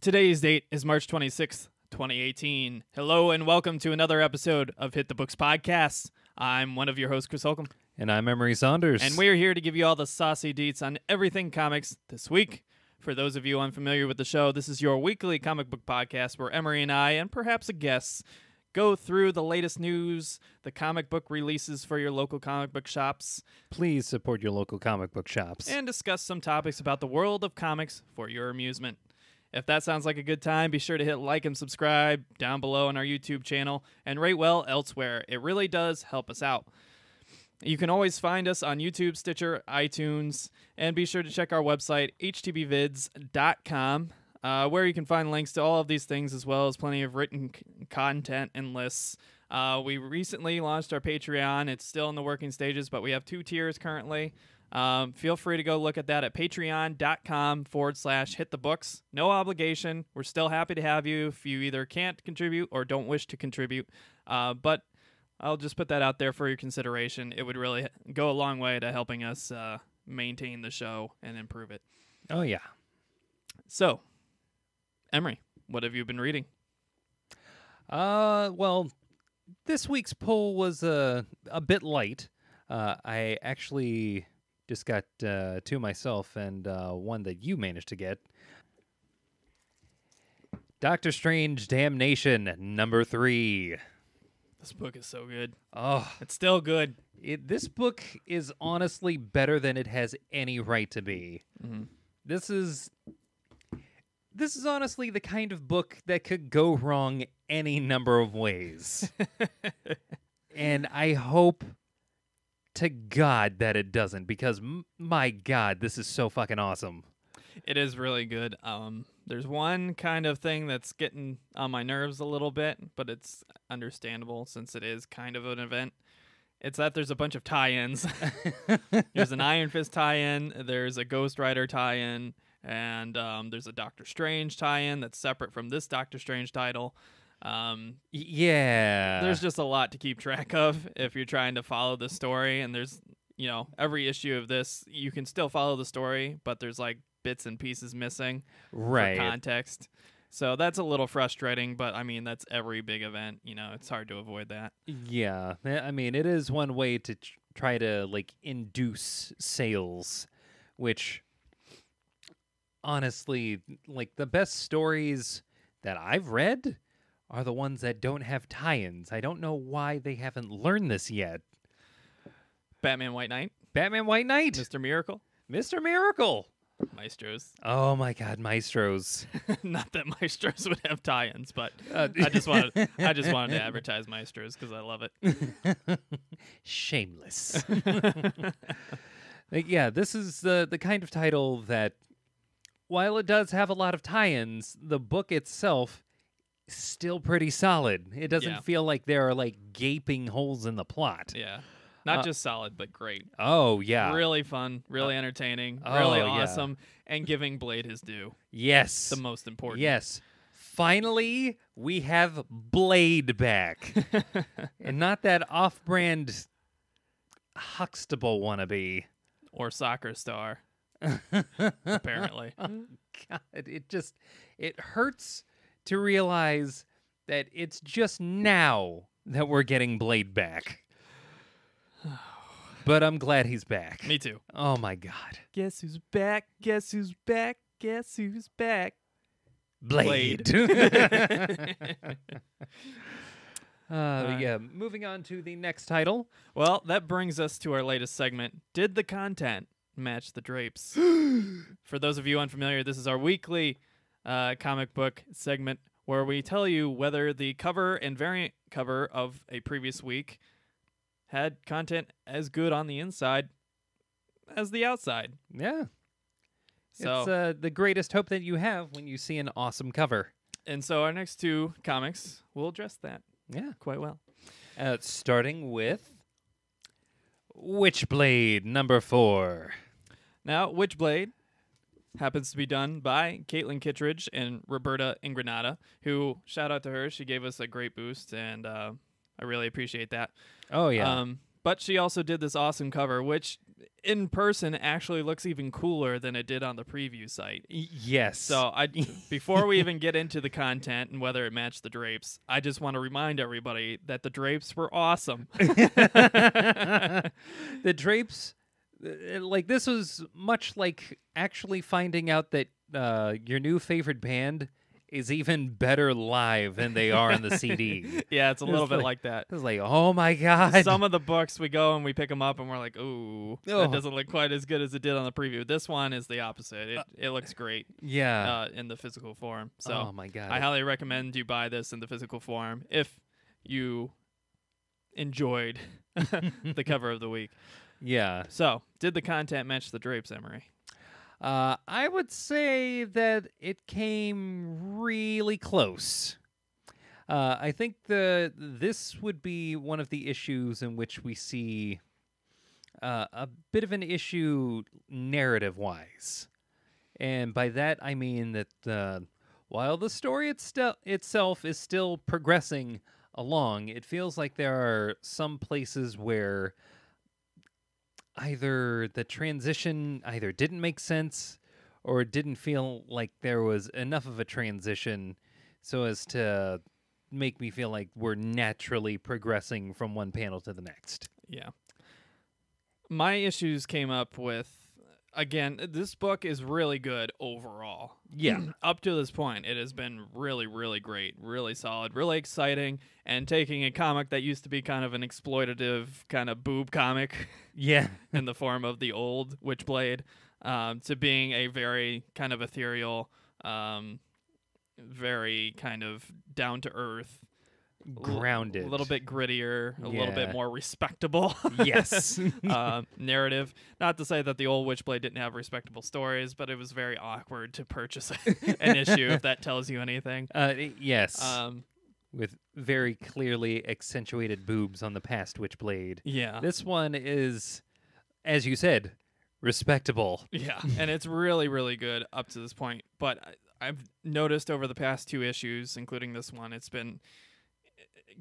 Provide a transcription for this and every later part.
Today's date is March 26th, 2018. Hello and welcome to another episode of Hit the Books Podcast. I'm one of your hosts, Chris Holcomb. And I'm Emery Saunders. And we're here to give you all the saucy deets on everything comics this week. For those of you unfamiliar with the show, this is your weekly comic book podcast where Emery and I, and perhaps a guest, go through the latest news, the comic book releases for your local comic book shops. Please support your local comic book shops. And discuss some topics about the world of comics for your amusement. If that sounds like a good time, be sure to hit like and subscribe down below on our YouTube channel and rate well elsewhere. It really does help us out. You can always find us on YouTube, Stitcher, iTunes, and be sure to check our website, htbvids.com, where you can find links to all of these things as well as plenty of written content and lists. We recently launched our Patreon. It's still in the working stages, but we have 2 tiers currently. Feel free to go look at that at patreon.com/hitthebooks. No obligation. We're still happy to have you if you either can't contribute or don't wish to contribute. But I'll just put that out there for your consideration. It would really go a long way to helping us maintain the show and improve it. Oh, yeah. So, Emery, what have you been reading? Well, this week's poll was a bit light. I actually just got 2 myself and one that you managed to get. Doctor Strange Damnation, number 3. This book is so good. Oh, It's still good. this book is honestly better than it has any right to be. Mm-hmm. This is honestly the kind of book that could go wrong any number of ways. And I hope to God that it doesn't, because my God, this is so fucking awesome. It is really good. There's one kind of thing that's getting on my nerves a little bit, but it's understandable since it is kind of an event. It's that there's a bunch of tie-ins. There's an Iron Fist tie-in, there's a Ghost Rider tie-in, and there's a Doctor Strange tie-in that's separate from this Doctor Strange title. Yeah. There's just a lot to keep track of if you're trying to follow the story, and there's, every issue of this, you can still follow the story, but there's like bits and pieces missing right. for context. So that's a little frustrating, but I mean, that's every big event. It's hard to avoid that. Yeah. I mean, it is one way to try to, induce sales, which, honestly, the best stories that I've read are the ones that don't have tie-ins. I don't know why they haven't learned this yet. Batman White Knight. Batman White Knight. Mr. Miracle. Mr. Miracle. Maestros. Oh my God, Maestros. Not that Maestros would have tie-ins, but I just wanted to advertise Maestros because I love it. Shameless. Yeah, this is the kind of title that, while it does have a lot of tie-ins, the book itself is still pretty solid. It doesn't feel like there are gaping holes in the plot. Yeah. Not just solid, but great. Oh, yeah. Really fun, really entertaining, really awesome, and giving Blade his due. Yes. The most important. Yes. Finally, we have Blade back. And not that off-brand Huxtable wannabe. Or soccer star, apparently. God, it hurts to realize that it's just now that we're getting Blade back. But I'm glad he's back. Me too. Oh, my God. Guess who's back? Guess who's back? Guess who's back? Blade. Yeah, moving on to the next title. Well, that brings us to our latest segment. Did the content match the drapes? For those of you unfamiliar, this is our weekly comic book segment where we tell you whether the cover and variant cover of a previous week had content as good on the inside as the outside. Yeah. So it's the greatest hope that you have when you see an awesome cover. And so our next 2 comics will address that quite well. Starting with Witchblade number 4. Now, Witchblade happens to be done by Caitlin Kittredge and Roberta Ingranata, who, shout out to her, she gave us a great boost, and I really appreciate that. Oh, yeah. But she also did this awesome cover, which in person actually looks even cooler than it did on the preview site. Yes. So before we even get into the content and whether it matched the drapes, I just want to remind everybody that the drapes were awesome. The drapes, like, this was much like actually finding out that your new favorite band is even better live than they are in the CD. Yeah, it's a little bit like that. It was like, oh my God. Some of the books we go and we pick them up and we're like, ooh, Oh. that doesn't look quite as good as it did on the preview. This one is the opposite. It looks great Yeah. in the physical form. So Oh my God. I highly recommend you buy this in the physical form if you enjoyed the cover of the week. Yeah. So, did the content match the drapes, Emery? I would say that it came really close. I think this would be one of the issues in which we see a bit of an issue narrative-wise. And by that, I mean that while the story itself is still progressing along, it feels like there are some places where either the transition either didn't make sense or it didn't feel like there was enough of a transition so as to make me feel like we're naturally progressing from one panel to the next. Yeah. My issues came up with, again, this book is really good overall. Yeah. Up to this point, it has been really, really great, really solid, really exciting, and taking a comic that used to be kind of an exploitative kind of boob comic Yeah. in the form of the old Witchblade to being a very kind of ethereal, very kind of down-to-earth, Grounded. a little bit grittier, a little Yeah. bit more respectable. Yes. Narrative. Not to say that the old Witchblade didn't have respectable stories, but it was very awkward to purchase an issue, if that tells you anything. Yes. With very clearly accentuated boobs on the past Witchblade. Yeah. This one is, as you said, respectable. Yeah, and it's really, really good up to this point. But I've noticed over the past 2 issues, including this one, it's been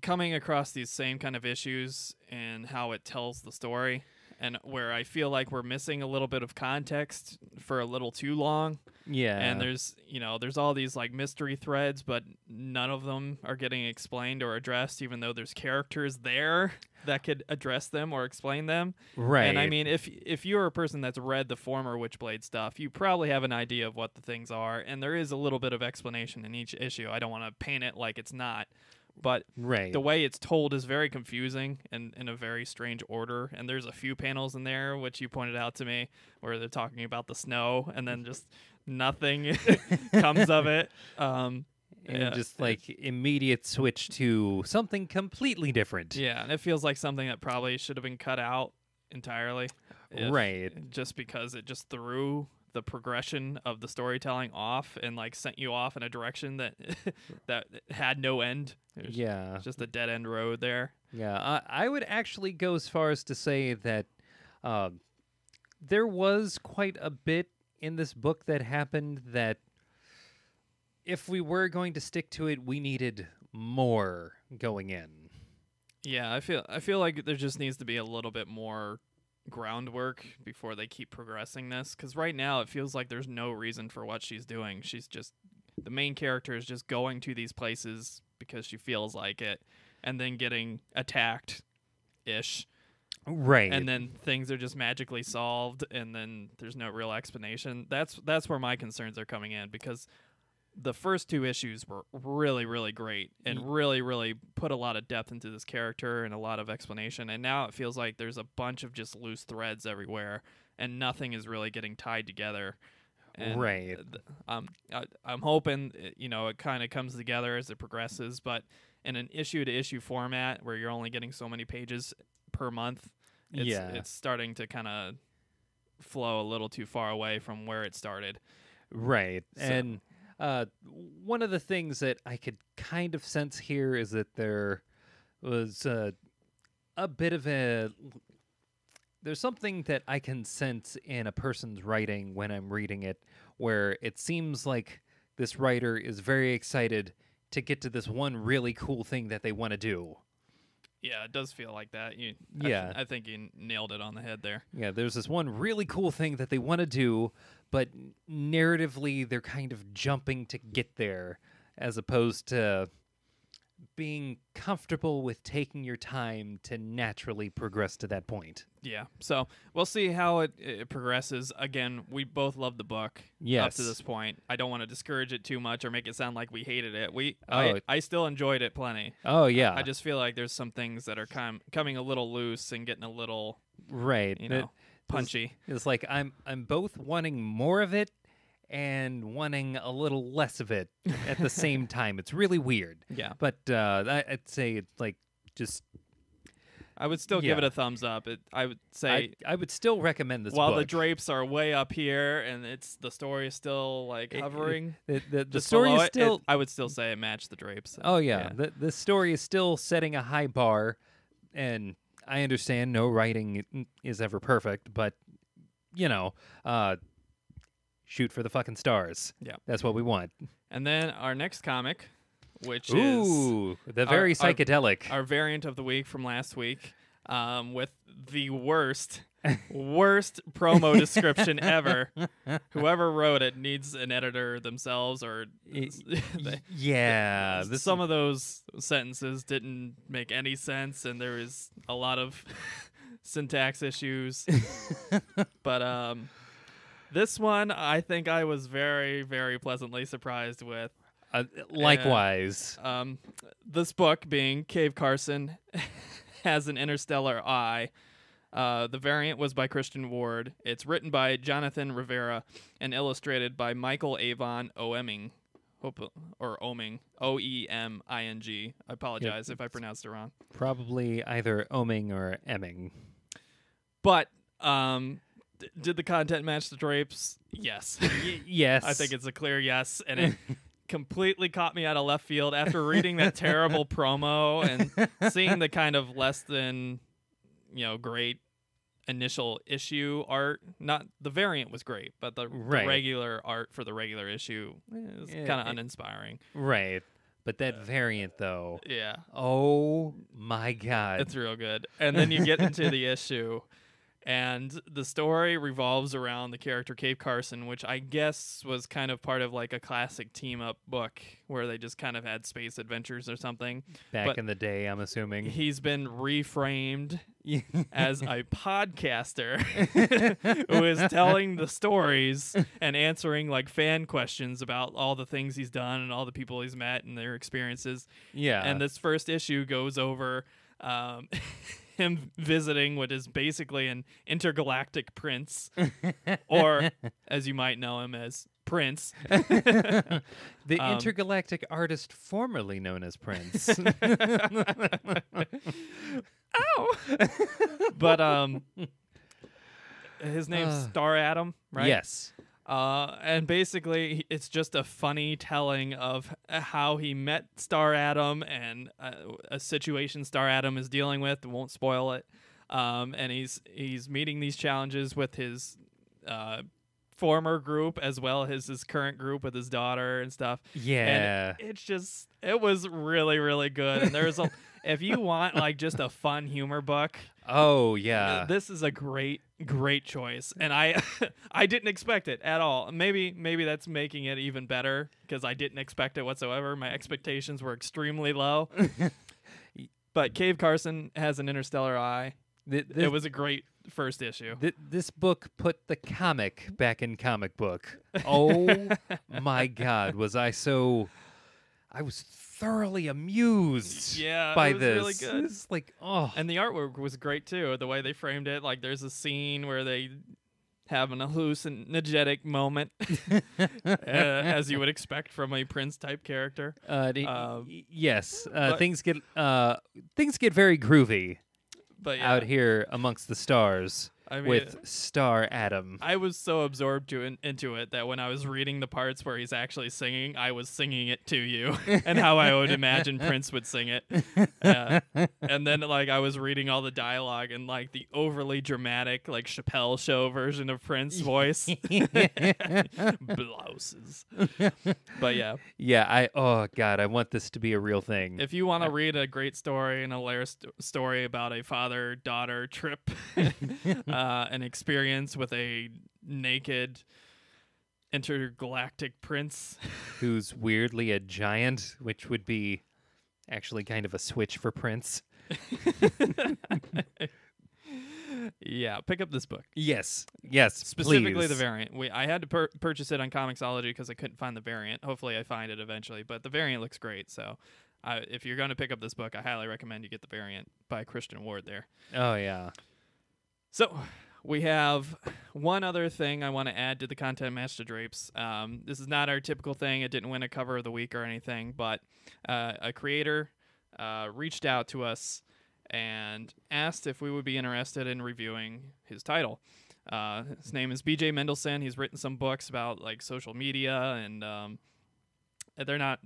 coming across these same kind of issues and how it tells the story, and where I feel like we're missing a little bit of context for a little too long. Yeah. And there's all these like mystery threads, but none of them are getting explained or addressed, even though there's characters there that could address them or explain them. Right. And I mean, if you're a person that's read the former Witchblade stuff, you probably have an idea of what the things are, and there is a little bit of explanation in each issue. I don't want to paint it like it's not. But right. the way it's told is very confusing and in a very strange order. And there's a few panels in there, which you pointed out to me, where they're talking about the snow and then just nothing comes of it. And just like immediate switch to something completely different. Yeah, and it feels like something that probably should have been cut out entirely. Right. Just because it just threw the progression of the storytelling off and like sent you off in a direction that that had no end. Yeah. Just a dead end road there. Yeah. I would actually go as far as to say that there was quite a bit in this book that happened that if we were going to stick to it, we needed more going in. Yeah, I feel like there just needs to be a little bit more groundwork before they keep progressing this, because right now it feels like there's no reason for what she's doing. She's just, the main character is just going to these places because she feels like it, and then getting attacked ish, right, and then things are just magically solved, and then there's no real explanation. That's where my concerns are coming in, because the first 2 issues were really, really great and really, really put a lot of depth into this character and a lot of explanation. And now it feels like there's a bunch of just loose threads everywhere and nothing is really getting tied together. And right. I'm hoping, it kind of comes together as it progresses, but in an issue-to-issue format where you're only getting so many pages per month, it's starting to kind of flow a little too far away from where it started. Right. So, and one of the things that I could kind of sense here is that there was a bit of there's something that I can sense in a person's writing when I'm reading it, where it seems like this writer is very excited to get to this one really cool thing that they want to do. Yeah, it does feel like that. Yeah. I think you nailed it on the head there. Yeah, there's this one really cool thing that they want to do, but narratively they're kind of jumping to get there as opposed to being comfortable with taking your time to naturally progress to that point. Yeah, so we'll see how it progresses. Again, we both love the book up to this point. I don't want to discourage it too much or make it sound like we hated it. I still enjoyed it plenty. Oh, yeah. I just feel like there's some things that are coming a little loose and getting a little punchy. It's like I'm both wanting more of it and wanting a little less of it at the same time. It's really weird. Yeah. But I'd say it's like just... I would still give it a thumbs up. I would say I would still recommend this while book. The drapes are way up here and the story is still like hovering. The story is still... I would still say it matched the drapes. Oh, yeah. The story is still setting a high bar, and I understand no writing is ever perfect, but, shoot for the fucking stars. Yeah. That's what we want. And then our next comic, which is the very psychedelic. Our variant of the week from last week, with the worst promo description ever. Whoever wrote it needs an editor themselves, or some of those sentences didn't make any sense, and there was a lot of syntax issues. But this one, I think I was very, very pleasantly surprised with. Likewise. This book, being Cave Carson, has an interstellar eye. The variant was by Christian Ward. It's written by Jonathan Rivera and illustrated by Michael Avon Oeming. Oming. O-E-M-I-N-G. I apologize if I pronounced it wrong. Probably either Oming or Emming. But did the content match the drapes? Yes. Yes. I think it's a clear yes, and it completely caught me out of left field after reading that terrible promo and seeing the kind of less than, great initial issue art. Not the variant was great, but the regular art for the regular issue is kind of uninspiring. Right. But that variant, though. Yeah. Oh, my God. It's real good. And then you get into the issue, and the story revolves around the character Cave Carson, which I guess was kind of part of like a classic team-up book where they just kind of had space adventures or something. Back in the day, I'm assuming. He's been reframed as a podcaster who is telling the stories and answering like fan questions about all the things he's done and all the people he's met and their experiences. Yeah. And this first issue goes over him visiting what is basically an intergalactic prince, or as you might know him as Prince. The intergalactic artist formerly known as Prince. Ow! But his name's Star Atom, right? Yes. And basically, it's just a funny telling of how he met Star Atom and a situation Star Atom is dealing with. Won't spoil it. And he's meeting these challenges with his former group as well as his current group with his daughter and stuff. Yeah. And it was really, really good. And there's if you want like just a fun humor book. Oh, yeah. This is a great choice, and I didn't expect it at all. Maybe that's making it even better because I didn't expect it whatsoever. My expectations were extremely low. But Cave Carson has an interstellar eye. It was a great first issue. This book put the comic back in comic book. Oh my God, was I was thoroughly amused by it was this. Really good. It's like, and the artwork was great too. The way they framed it, like there's a scene where they have an hallucinogenic moment, as you would expect from a Prince type character. Yes, things get very groovy. But out here amongst the stars. I mean, with Star Adam. I was so absorbed into it that when I was reading the parts where he's actually singing, I was singing it to you and how I would imagine Prince would sing it. And then like I was reading all the dialogue and like the overly dramatic like Chappelle Show version of Prince's voice. Blouses. But yeah. Yeah, oh God, I want this to be a real thing. If you want to read a great story and a hilarious story about a father-daughter trip, an experience with a naked intergalactic prince who's weirdly a giant, which would be actually kind of a switch for Prince. Yeah, pick up this book. Yes, Specifically please. the variant. I had to purchase it on Comixology because I couldn't find the variant. Hopefully I find it eventually, but the variant looks great. So if you're going to pick up this book, I highly recommend you get the variant by Christian Ward there. Oh, yeah. So we have one other thing I want to add to the Content Master Drapes. This is not our typical thing. It didn't win a cover of the week or anything, but a creator reached out to us and asked if we would be interested in reviewing his title. His name is BJ Mendelsohn. He's written some books about like social media, and they're not.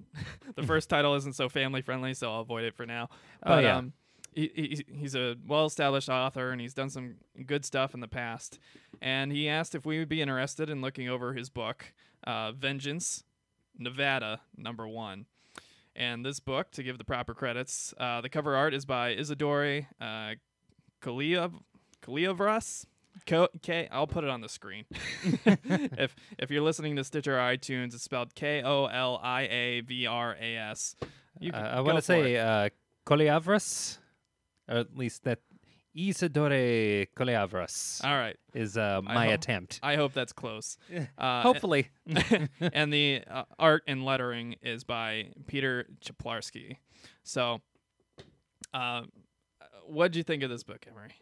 The first title isn't so family friendly, so I'll avoid it for now. But, he's a well-established author, and he's done some good stuff in the past. And he asked if we would be interested in looking over his book, Vengeance, Nevada, #1. And this book, to give the proper credits, the cover art is by Isidore Koliavras. I'll put it on the screen. If you're listening to Stitcher or iTunes, it's spelled Koliavras. I want to say Koliavras, or at least that Isidore Koliavras. All right, is my attempt. I hope that's close. Hopefully. And the art and lettering is by Peter Czaplarski. So, what'd you think of this book, Emery?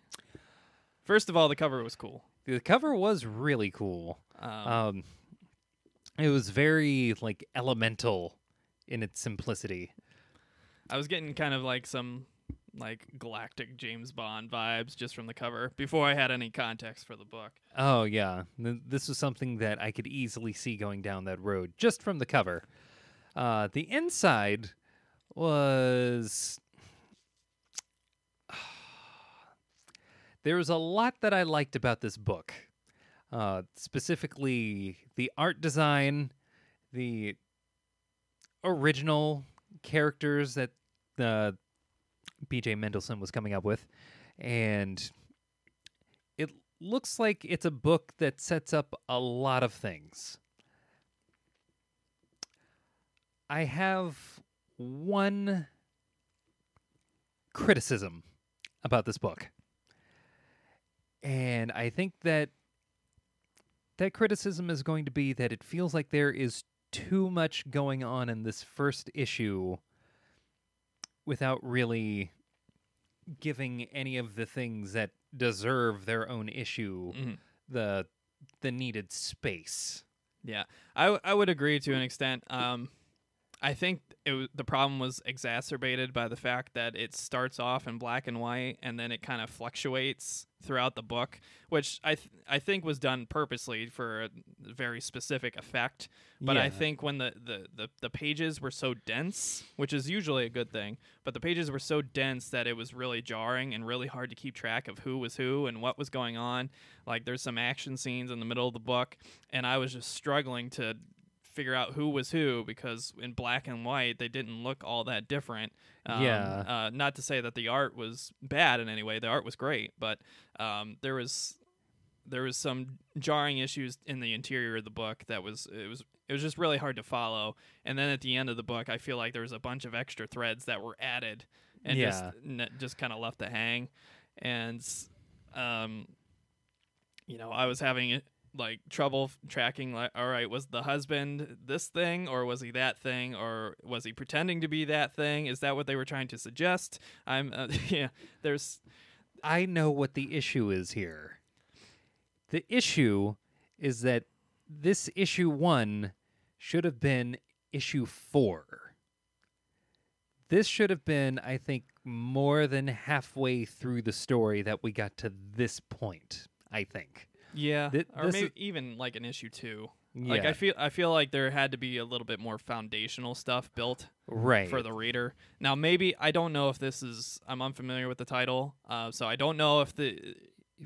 First of all, the cover was cool. The cover was really cool. It was very like elemental in its simplicity. I was getting kind of like some like galactic James Bond vibes just from the cover before I had any context for the book. Oh yeah, this was something that I could easily see going down that road just from the cover. The inside was there was a lot that I liked about this book. Specifically the art design, the original characters that BJ Mendelsohn was coming up with, and it looks like it's a book that sets up a lot of things. I have one criticism about this book, and I think that criticism is going to be that it feels like there is too much going on in this first issue without really giving any of the things that deserve their own issue the needed space. Yeah, I would agree to an extent. I think the problem was exacerbated by the fact that it starts off in black and white and then it kind of fluctuates throughout the book, which I think was done purposely for a very specific effect. But I think when the pages were so dense, which is usually a good thing, but the pages were so dense that it was really jarring and really hard to keep track of who was who and what was going on. Like there's some action scenes in the middle of the book, and I was just struggling to figure out who was who because in black and white they didn't look all that different. Not to say that the art was bad in any way. The art was great, but there was some jarring issues in the interior of the book that was just really hard to follow. And then at the end of the book, I feel like there was a bunch of extra threads that were added and just kind of left to hang. And I was having like trouble tracking, like, all right, was the husband this thing or was he that thing or was he pretending to be that thing? Is that what they were trying to suggest? I know what the issue is here. The issue is that this issue 1 should have been issue 4. This should have been, I think, more than halfway through the story that we got to this point. I think. Yeah, or this maybe is- even like an issue 2. Like Yeah. I feel like there had to be a little bit more foundational stuff built Right. for the reader. Now maybe I don't know if this is I'm unfamiliar with the title, so I don't know if the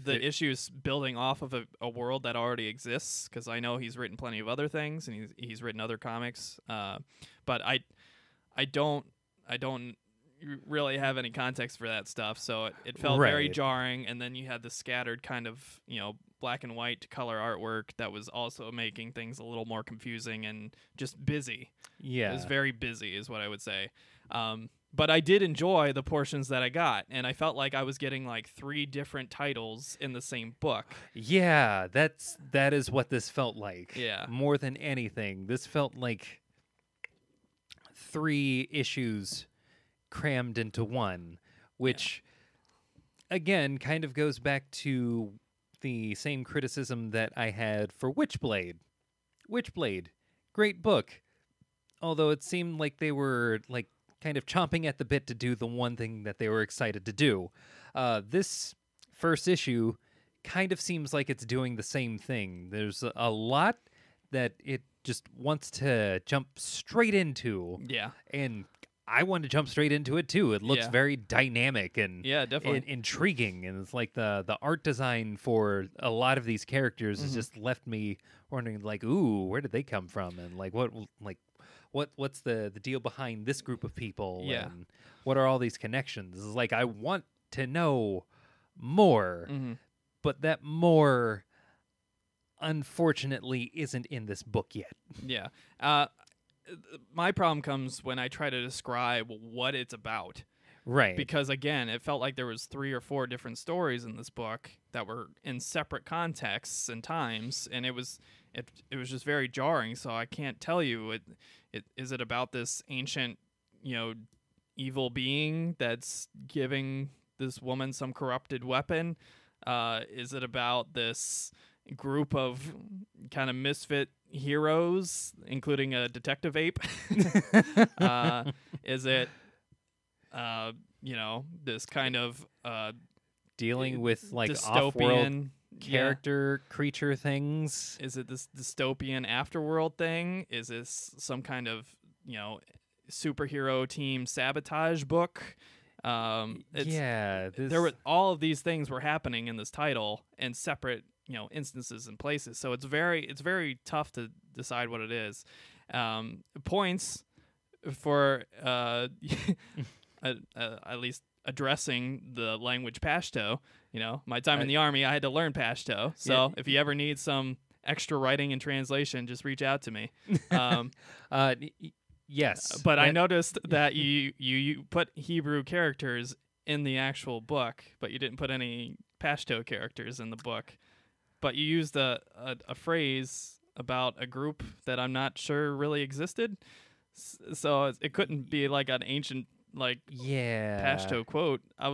issue's building off of a world that already exists, because I know he's written plenty of other things and he's written other comics, but I don't really have any context for that stuff, so it felt very Right. jarring. And then you had the scattered kind of black and white to color artwork that was also making things a little more confusing and just busy. Yeah. It was very busy is what I would say. But I did enjoy the portions that I got, and I felt like I was getting like 3 different titles in the same book. Yeah, that is what this felt like. Yeah. More than anything, this felt like 3 issues crammed into one, which again kind of goes back to the same criticism that I had for Witchblade. Witchblade, great book. Although it seemed like they were like kind of chomping at the bit to do the one thing that they were excited to do. This first issue kind of seems like it's doing the same thing. There's a lot that it just wants to jump straight into. Yeah. And I want to jump straight into it too. It looks Yeah. very dynamic and Yeah, definitely. intriguing, and it's like the art design for a lot of these characters has just left me wondering, like, ooh, where did they come from, and like what's the deal behind this group of people, Yeah. and what are all these connections? It's like I want to know more, Mm-hmm. but that more unfortunately isn't in this book yet. Yeah. My problem comes when I try to describe what it's about. Right. Because again, it felt like there was 3 or 4 different stories in this book that were in separate contexts and times, and it was just very jarring. So I can't tell you is it about this ancient, evil being that's giving this woman some corrupted weapon? Is it about this group of kind of misfit heroes, including a detective ape? Is it this kind of dealing with like off-world dystopian character creature things? Is it this dystopian afterworld thing? Is this some kind of superhero team sabotage book? There were all of these things were happening in this title in separate instances and places, so it's very tough to decide what it is. Points for at least addressing the language Pashto. My time in the Army, I had to learn Pashto, so if you ever need some extra writing and translation, just reach out to me. Yes, but I noticed that you put Hebrew characters in the actual book, but you didn't put any Pashto characters in the book. But you used a phrase about a group that I'm not sure really existed, so it couldn't be like an ancient Pashto quote. That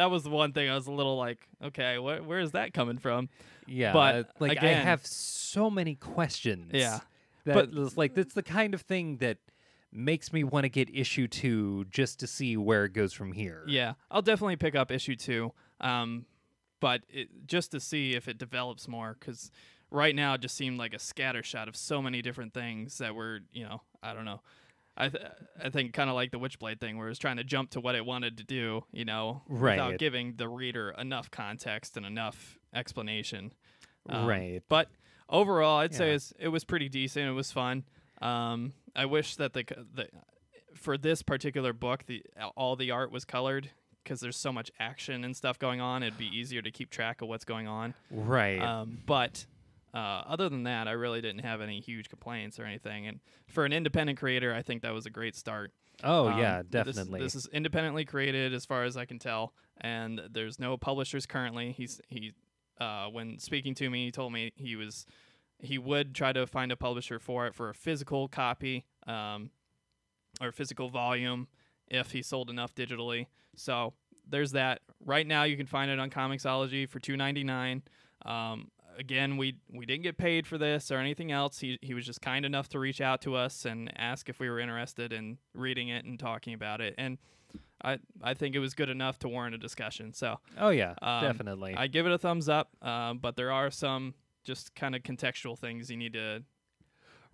was the one thing I was a little like, okay, where is that coming from? Yeah, but again, I have so many questions. Yeah, but it's the kind of thing that makes me want to get issue 2 just to see where it goes from here. Yeah, I'll definitely pick up issue 2. But just to see if it develops more, because right now it just seemed like a scattershot of so many different things that were, I don't know. I think kind of like the Witchblade thing, where it was trying to jump to what it wanted to do, without giving the reader enough context and enough explanation. Right. But overall, I'd say it was pretty decent. It was fun. I wish that for this particular book, all the art was colored, because there's so much action and stuff going on. It'd be easier to keep track of what's going on. Right. But other than that, I really didn't have any huge complaints or anything. And for an independent creator, I think that was a great start. Oh, yeah, definitely. This is independently created as far as I can tell, and there's no publishers currently. He when speaking to me, he told me he would try to find a publisher for it for a physical copy or physical volume if he sold enough digitally. So there's that. Right now, you can find it on Comixology for $2.99. Again, we didn't get paid for this or anything else. He was just kind enough to reach out to us and ask if we were interested in reading it and talking about it. And I think it was good enough to warrant a discussion. So Oh yeah, um, definitely. I give it a thumbs up. But there are some just kind of contextual things you need to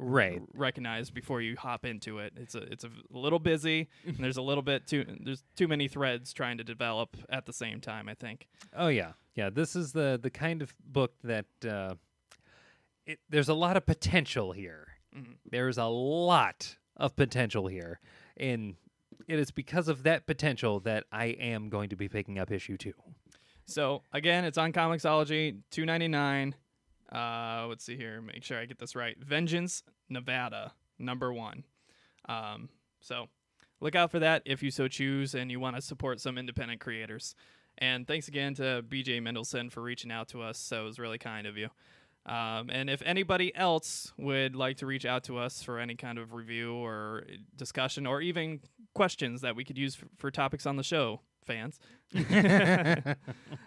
Right. recognize before you hop into it. It's a little busy, and there's too many threads trying to develop at the same time, I think. Oh yeah. Yeah, this is the kind of book that there's a lot of potential here. Mhm. There's a lot of potential here. And it is because of that potential that I am going to be picking up issue 2. So again, it's on Comixology, $2.99. Let's see here, make sure I get this right. Vengeance, Nevada, #1. So look out for that if you so choose and you want to support some independent creators. And thanks again to BJ Mendelson for reaching out to us. So it was really kind of you. And if anybody else would like to reach out to us for any kind of review or discussion or even questions that we could use for topics on the show, fans,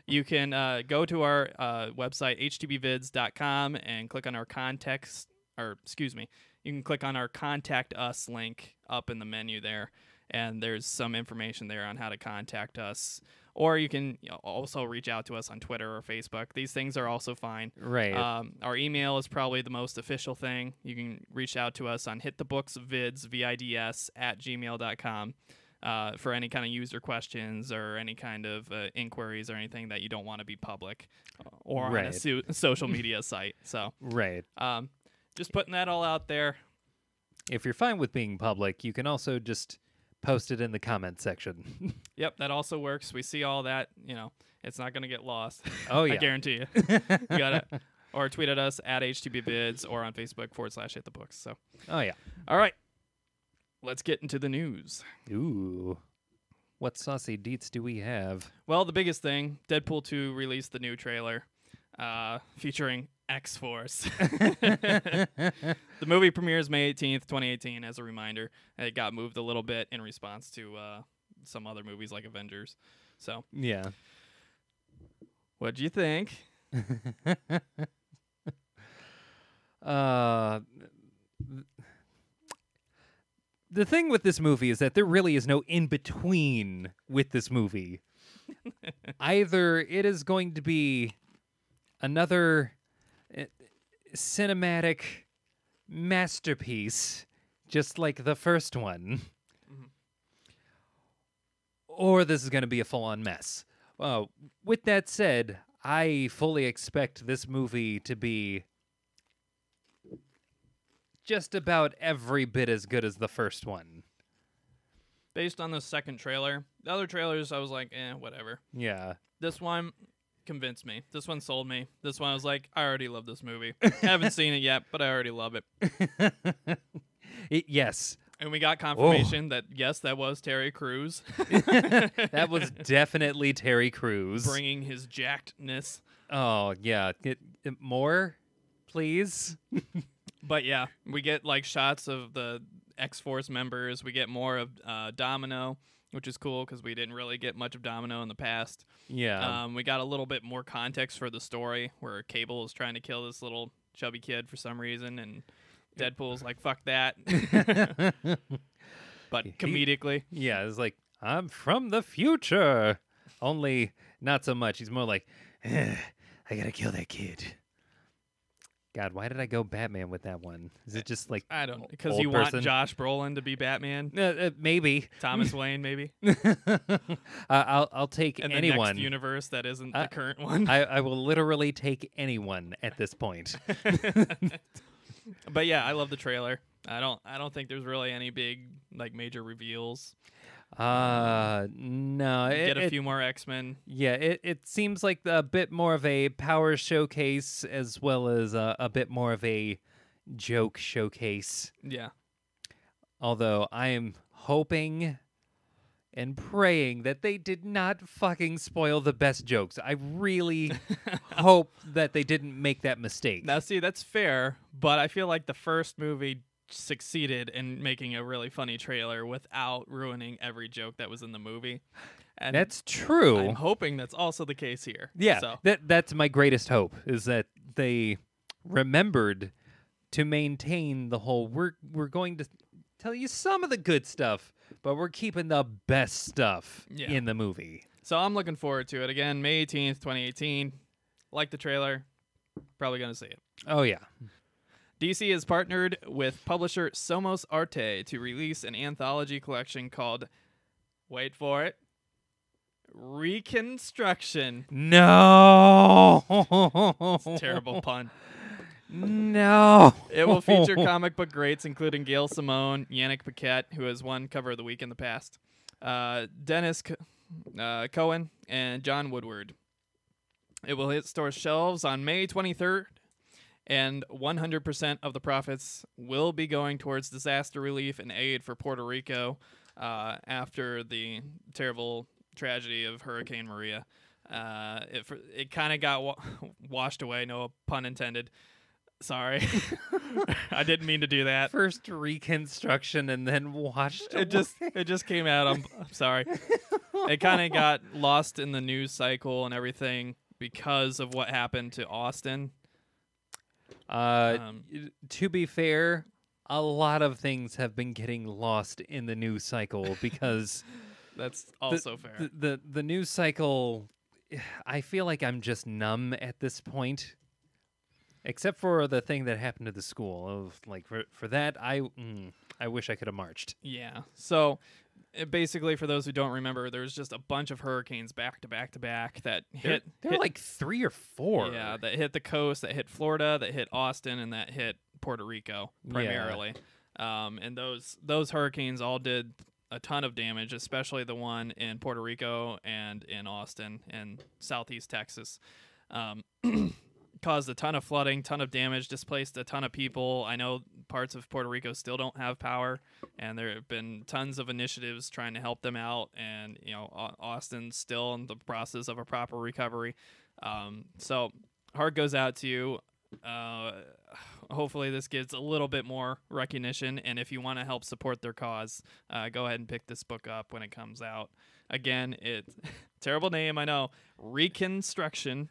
you can go to our website, htbvids.com, and click on our you can click on our Contact Us link up in the menu there, and there's some information there on how to contact us. Or you can also reach out to us on Twitter or Facebook. These things are also fine. Right. Our email is probably the most official thing. You can reach out to us on hitthebooksvids, VIDS, @gmail.com for any kind of user questions or any kind of inquiries or anything that you don't want to be public or on a social media site. So Right. just putting that all out there. If you're fine with being public, you can also just post it in the comment section. Yep, that also works. We see all that. It's not going to get lost. Oh, yeah. I guarantee you. You got it. Or tweet at us at HTBvids or on Facebook /hitthebooks. So, Oh, yeah. all right. Let's get into the news. Ooh. What saucy deets do we have? Well, the biggest thing, Deadpool 2 released the new trailer featuring X-Force. The movie premieres May 18th, 2018, as a reminder. It got moved a little bit in response to some other movies like Avengers. So, Yeah. what'd you think? The thing with this movie is that there really is no in-between with this movie. Either it is going to be another cinematic masterpiece, just like the first one, or this is going to be a full-on mess. With that said, I fully expect this movie to be just about every bit as good as the first one. Based on the second trailer, the other trailers, I was like, whatever. Yeah. This one convinced me. This one sold me. This one I was like, I already love this movie. Haven't seen it yet, but I already love it. Yes. And we got confirmation that, yes, that was Terry Crews. That was definitely Terry Crews. Bringing his jackedness. Oh, yeah. More, please? But yeah, we get like shots of the X-Force members. We get more of Domino, which is cool because we didn't really get much of Domino in the past. Yeah. We got a little bit more context for the story where Cable is trying to kill this little chubby kid for some reason, and Deadpool's like, fuck that. But comedically. Yeah, it's like, I'm from the future. Only not so much. He's more like, I gotta kill that kid. God, why did I go Batman with that one? Is it just like I don't know, because old you person? want Josh Brolin to be Batman? Maybe. Thomas Wayne, maybe? I'll take In anyone. the next universe that isn't the current one. I will literally take anyone at this point. But yeah, I love the trailer. I don't think there's really any big like major reveals. No. Get a few more X-Men. Yeah, it seems like a bit more of a power showcase as well as a bit more of a joke showcase. Yeah. Although I am hoping and praying that they did not fucking spoil the best jokes. I really hope that they didn't make that mistake. Now, see, that's fair, but I feel like the first movie succeeded in making a really funny trailer without ruining every joke that was in the movie. And that's true. I'm hoping that's also the case here. Yeah, So. that's my greatest hope, is that they remembered to maintain the whole we're going to tell you some of the good stuff, but we're keeping the best stuff Yeah. in the movie. So I'm looking forward to it. Again, May 18th, 2018. Like the trailer. Probably going to see it. Oh, yeah. DC has partnered with publisher Somos Arte to release an anthology collection called, wait for it, Reconstruction. No. It's a terrible pun. No. It will feature comic book greats including Gail Simone, Yannick Paquette, who has won Cover of the Week in the past, Dennis Cohen, and John Woodward. It will hit store shelves on May 23rd, and 100% of the profits will be going towards disaster relief and aid for Puerto Rico after the terrible tragedy of Hurricane Maria. It kind of got washed away, no pun intended. Sorry. I didn't mean to do that. First reconstruction and then washed It just came out. I'm sorry. It kind of got lost in the news cycle and everything because of what happened to Austin. To be fair, a lot of things have been getting lost in the news cycle because That's also fair. the news cycle, I feel like I'm just numb at this point. Except for the thing that happened to the school. Of like for that, I wish I could have marched. Yeah. So basically, for those who don't remember, there's just a bunch of hurricanes back to back to back that There were like 3 or 4. Yeah, that hit the coast, that hit Florida, that hit Austin, and that hit Puerto Rico primarily. And those hurricanes all did a ton of damage, especially the one in Puerto Rico and in Austin and southeast Texas. Caused a ton of flooding, ton of damage, displaced a ton of people. I know parts of Puerto Rico still don't have power, and there have been tons of initiatives trying to help them out. And Austin's still in the process of a proper recovery. So heart goes out to you. Hopefully this gives a little bit more recognition, and if you want to help support their cause, go ahead and pick this book up when it comes out. Again, it's terrible name, I know. Reconstruction.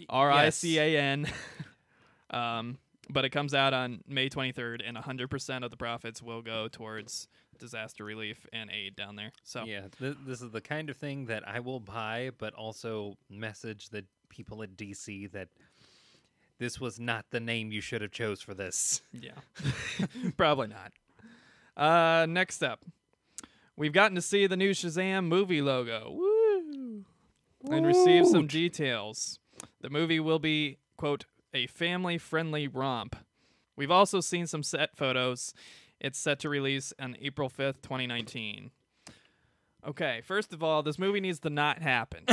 RICAN. But it comes out on May 23rd, and 100% of the profits will go towards disaster relief and aid down there. So yeah, this is the kind of thing that I will buy, but also message the people at DC that this was not the name you should have chose for this. yeah, probably not. Next up, we've gotten to see the new Shazam movie logo. Woo! And receive some details. The movie will be, quote, a family-friendly romp. We've also seen some set photos. It's set to release on April 5th, 2019. Okay, first of all, this movie needs to not happen.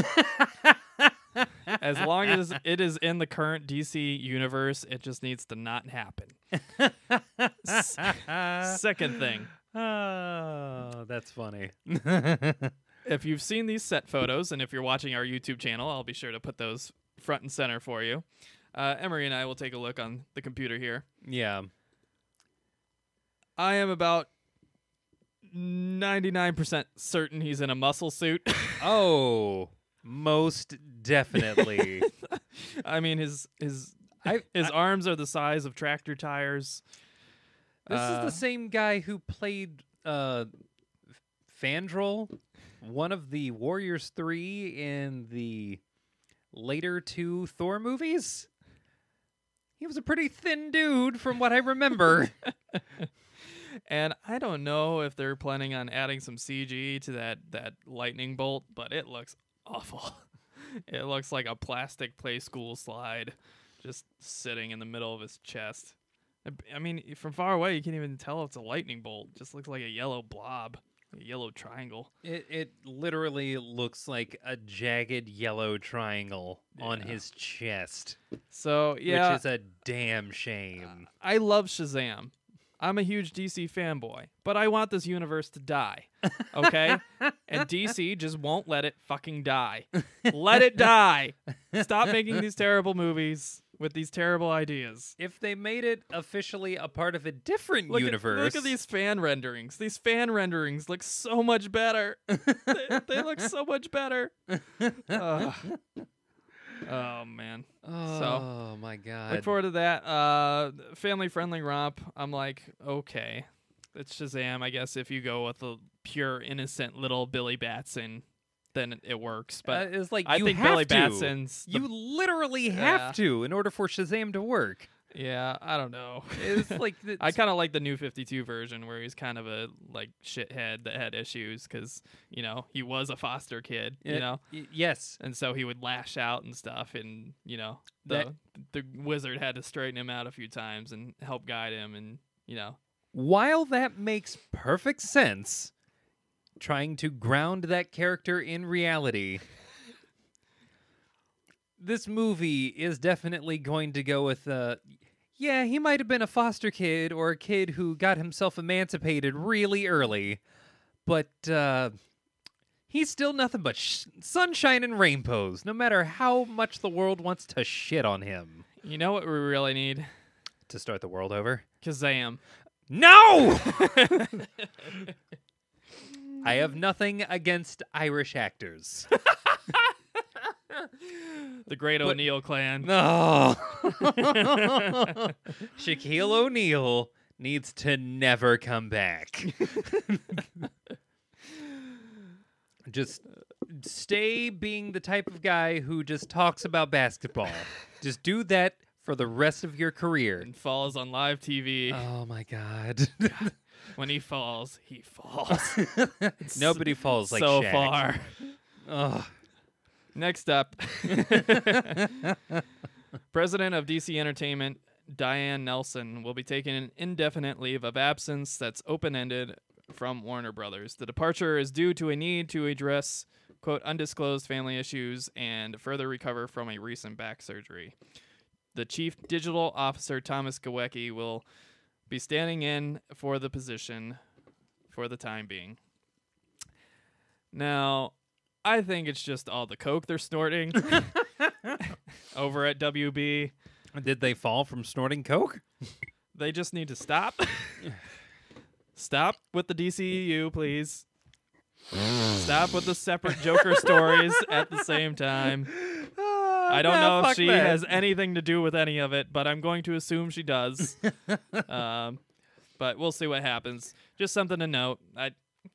As long as it is in the current DC universe, it just needs to not happen. Second thing. Oh, that's funny. If you've seen these set photos, and if you're watching our YouTube channel, I'll be sure to put those front and center for you. Emery and I will take a look on the computer here. Yeah. I am about 99% certain he's in a muscle suit. Oh, most definitely. I mean, his arms are the size of tractor tires. This is the same guy who played Fandral, one of the Warriors 3 in the later 2 Thor movies. He was a pretty thin dude from what I remember. And I don't know if they're planning on adding some CG to that lightning bolt, but it looks awful. It looks like a plastic play school slide just sitting in the middle of his chest. I mean, from far away, you can't even tell it's a lightning bolt. It just looks like a yellow blob, a yellow triangle. It literally looks like a jagged yellow triangle on his chest. So, yeah. Which is a damn shame. I love Shazam. I'm a huge DC fanboy, but I want this universe to die, okay? And DC just won't let it fucking die. Let it die. Stop making these terrible movies with these terrible ideas. If they made it officially a part of a different universe... Look at these fan renderings. These fan renderings look so much better. They look so much better. Oh, man. Oh, my God. Look forward to that. Family-friendly romp. I'm like, okay. It's Shazam, I guess, if you go with the pure innocent little Billy Batson, then it works. But it's like I you think have Billy to. Batson's You literally have to in order for Shazam to work. yeah, I don't know. It's like I kind of like the New 52 version where he's kind of a like shithead that had issues because he was a foster kid, yes, and so he would lash out and stuff, and the wizard had to straighten him out a few times and help guide him, and While that makes perfect sense, trying to ground that character in reality, this movie is definitely going to go with yeah, he might have been a foster kid or a kid who got himself emancipated really early, but he's still nothing but sunshine and rainbows, no matter how much the world wants to shit on him. You know what we really need? To start the world over? Kazam. No! I have nothing against Irish actors. The Great O'Neill clan. No. Shaquille O'Neal needs to never come back. Just stay being the type of guy who just talks about basketball. Just do that for the rest of your career. And falls on live TV. Oh my God. When he falls, he falls. Nobody falls like so Shaq. far. Ugh. Next up, President of DC Entertainment, Diane Nelson, will be taking an indefinite leave of absence that's open-ended from Warner Brothers. The departure is due to a need to address, quote, undisclosed family issues and further recover from a recent back surgery. The Chief Digital Officer, Thomas Gawecki, will be standing in for the position for the time being. Now, I think it's just all the coke they're snorting over at WB. Did they fall from snorting coke? They just need to stop. Stop with the DCEU, please. Stop with the separate Joker stories at the same time. I don't know if she has anything to do with any of it, but I'm going to assume she does. But we'll see what happens. Just something to note.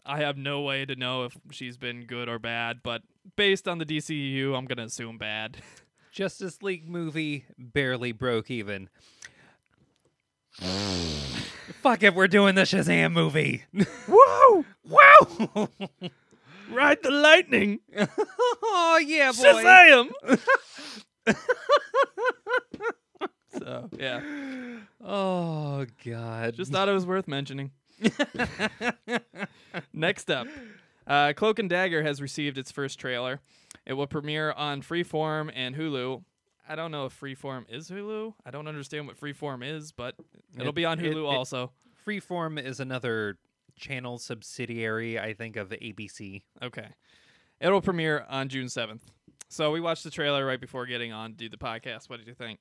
I have no way to know if she's been good or bad, but based on the DCEU, I'm going to assume bad. Justice League movie barely broke even. Fuck it, we're doing the Shazam movie. Whoa! Wow! Ride the lightning! Oh, yeah, boy. Shazam! So, yeah. Oh, God. Just thought it was worth mentioning. Next up, Cloak and Dagger has received its first trailer. It will premiere on Freeform and Hulu. I don't know if Freeform is Hulu. I don't understand what Freeform is, but it'll be on Hulu also. Freeform is another channel subsidiary, I think, of ABC. Okay. It'll premiere on June 7th. So we watched the trailer right before getting on to do the podcast. What did you think?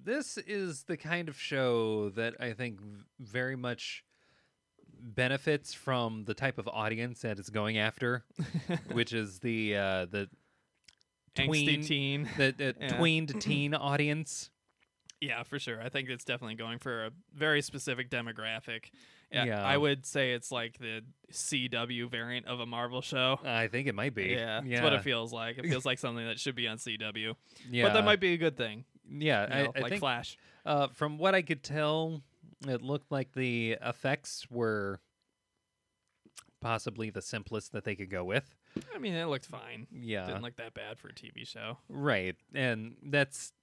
This is the kind of show that I think very much benefits from the type of audience that it's going after, which is the Angsty teen. the tweened teen audience. Yeah, for sure. I think it's definitely going for a very specific demographic. Yeah. I would say it's like the CW variant of a Marvel show. I think it might be. Yeah, that's what it feels like. It feels like something that should be on CW. Yeah. But that might be a good thing. Yeah, I like think, Flash. from what I could tell, it looked like the effects were possibly the simplest that they could go with. I mean, it looked fine. Yeah. Didn't look that bad for a TV show. Right. And that's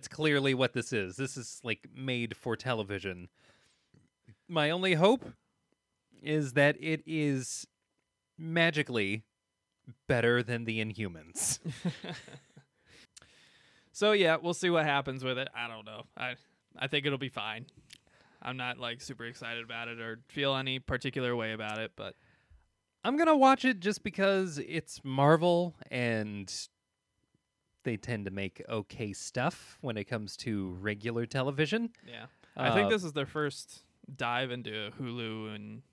clearly what this is. This is like made for television. My only hope is that it is magically better than the Inhumans. So yeah, we'll see what happens with it. I don't know. I think it'll be fine. I'm not like super excited about it or feel any particular way about it, but I'm going to watch it just because it's Marvel and they tend to make okay stuff when it comes to regular television. Yeah. I think this is their first dive into Hulu and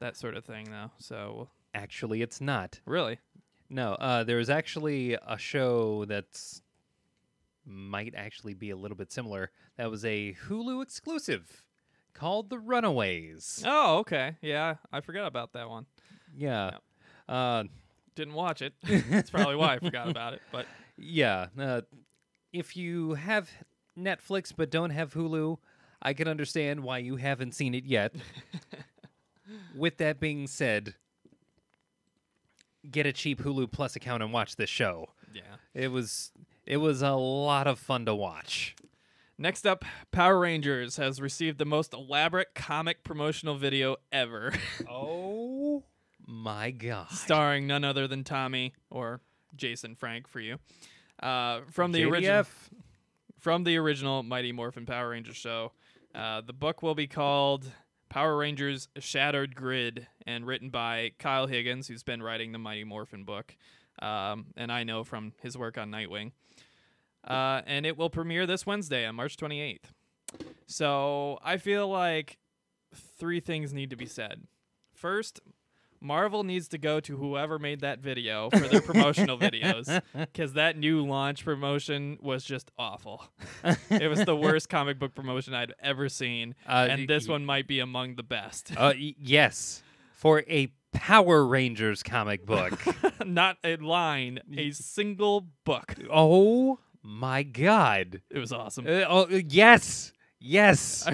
that sort of thing, though. So actually, it's not. Really? No. There's actually a show that's might actually be a little bit similar. That was a Hulu exclusive called The Runaways. Oh, okay. Yeah, I forgot about that one. Yeah. Didn't watch it. That's probably why I forgot about it. But Yeah. If you have Netflix but don't have Hulu, I can understand why you haven't seen it yet. With that being said, get a cheap Hulu Plus account and watch this show. yeah. It was a lot of fun to watch. Next up, Power Rangers has received the most elaborate comic promotional video ever. Oh my god. Starring none other than Tommy, or Jason Frank for you. From the original Mighty Morphin Power Rangers show. The book will be called Power Rangers Shattered Grid, and written by Kyle Higgins, who's been writing the Mighty Morphin book, and I know from his work on Nightwing. And it will premiere this Wednesday on March 28th. So I feel like 3 things need to be said. First, Marvel needs to go to whoever made that video for their promotional videos, because that new launch promotion was just awful. It was the worst comic book promotion I'd ever seen, and this one might be among the best. Yes, for a Power Rangers comic book. Not a line, a single book. Oh my god. It was awesome. Yes. Yes.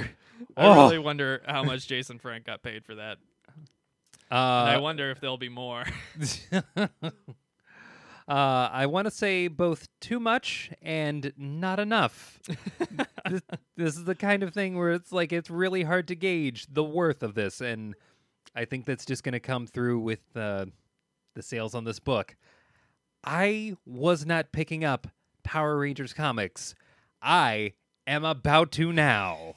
I really wonder how much Jason Frank got paid for that. And I wonder if there'll be more. I want to say both too much and not enough. This is the kind of thing where it's like it's really hard to gauge the worth of this, and I think that's just going to come through with the sales on this book. I was not picking up Power Rangers comics. I am about to now.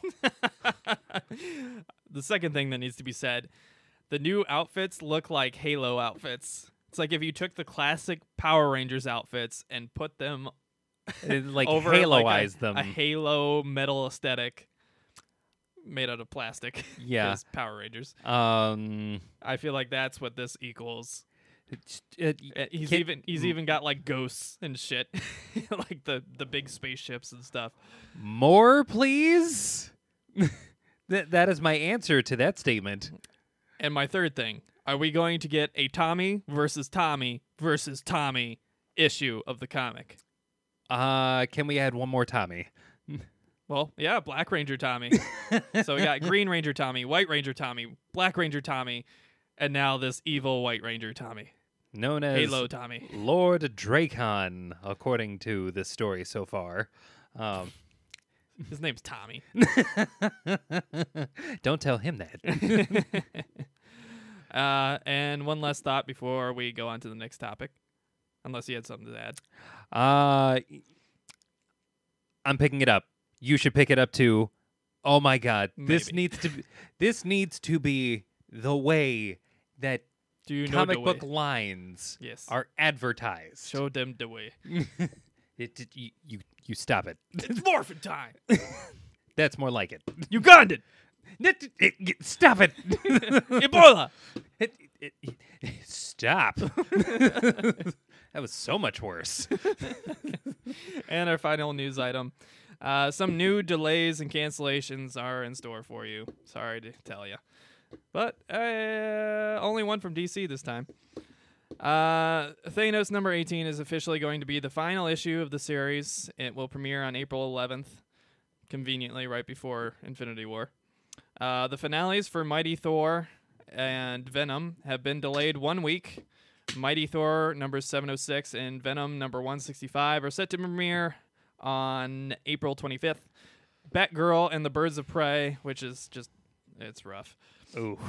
The second thing that needs to be said, the new outfits look like Halo outfits. It's like if you took the classic Power Rangers outfits and put them Like over Haloized them. A Halo metal aesthetic made out of plastic. Yeah. Is Power Rangers. I I feel like that's what this equals. He's can- even got like ghosts and shit, like the big spaceships and stuff. More, please. That is my answer to that statement. And my third thing, are we going to get a Tommy versus Tommy versus Tommy issue of the comic? Can we add one more Tommy? Well, yeah, Black Ranger Tommy. So we got Green Ranger Tommy, White Ranger Tommy, Black Ranger Tommy, and now this evil White Ranger Tommy. Known as Halo Tommy. Lord Dracon, according to this story so far. His name's Tommy. Don't tell him that. And one last thought before we go on to the next topic, unless you had something to add. I'm picking it up. You should pick it up too. Oh my god, this Maybe. needs to be the way that Do you know comic the book way? lines Yes. are advertised. Show them the way. You stop it. It's morphin' time. That's more like it. Ugandan. Stop it. Ebola. Stop. That was so much worse. And our final news item. Some new delays and cancellations are in store for you. Sorry to tell you. But only one from DC this time. Thanos number 18 is officially going to be the final issue of the series. It will premiere on April 11th, conveniently right before Infinity War. The finales for Mighty Thor and Venom have been delayed 1 week. Mighty Thor number 706 and Venom number 165 are set to premiere on April 25th. Batgirl and the Birds of Prey, which is just, it's rough, Ooh.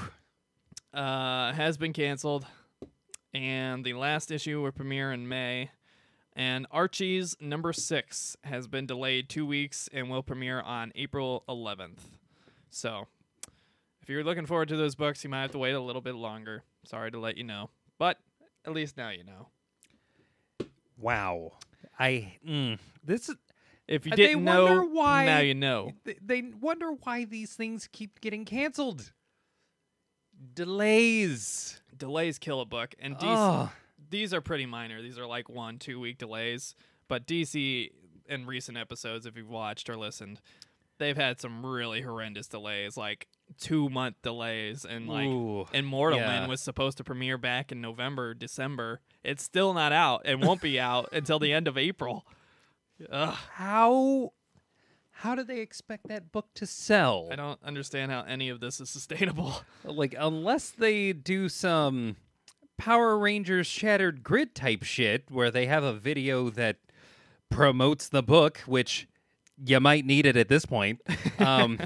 has been canceled. And the last issue will premiere in May. And Archie's number 6 has been delayed 2 weeks and will premiere on April 11th. So, if you're looking forward to those books, you might have to wait a little bit longer. Sorry to let you know. But at least now you know. Wow. This is. If you They didn't know, wonder why- now you know. They wonder why these things keep getting canceled. Delays. Delays kill a book. And DC, Ugh. these are pretty minor. These are like 1-2 week delays. But DC, in recent episodes, if you've watched or listened, they've had some really horrendous delays, like 2-month delays, and like Ooh, Immortal yeah. Man was supposed to premiere back in November, December. It's still not out and won't be out until the end of April. Ugh. How do they expect that book to sell? I don't understand how any of this is sustainable. Like, unless they do some Power Rangers Shattered Grid type shit where they have a video that promotes the book, which you might need it at this point. I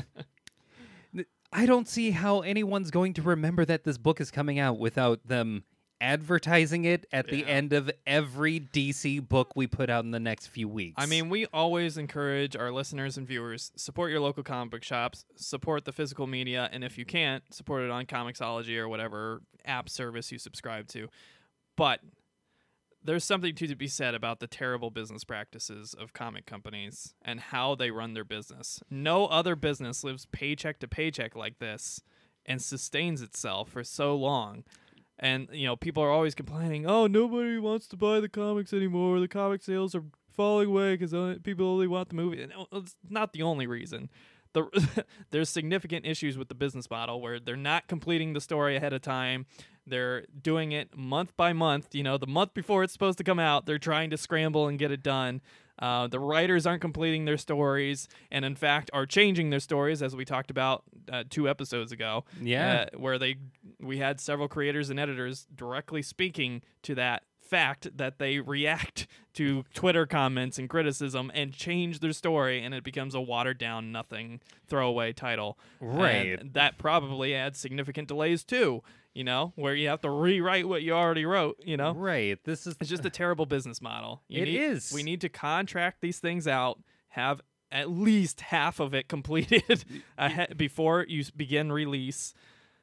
don't see how anyone's going to remember that this book is coming out without them advertising it at the end of every DC book we put out in the next few weeks. I mean, we always encourage our listeners and viewers, support your local comic book shops, support the physical media, and if you can't, support it on Comixology or whatever app service you subscribe to. But there's something to be said about the terrible business practices of comic companies and how they run their business. No other business lives paycheck to paycheck like this and sustains itself for so long. And, you know, people are always complaining, oh, nobody wants to buy the comics anymore. The comic sales are falling away because people only want the movie. And it's not the only reason. There's significant issues with the business model where they're not completing the story ahead of time. They're doing it month by month. You know, the month before it's supposed to come out, they're trying to scramble and get it done. The writers aren't completing their stories and, in fact, are changing their stories, as we talked about 2 episodes ago. Yeah. Where we had several creators and editors directly speaking to that fact that they react to Twitter comments and criticism and change their story, and it becomes a watered-down, nothing, throwaway title. Right. And that probably adds significant delays, too, you know, where you have to rewrite what you already wrote, you know? Right. It's just a terrible business model. It is. We need to contract these things out, have at least half of it completed before you begin release.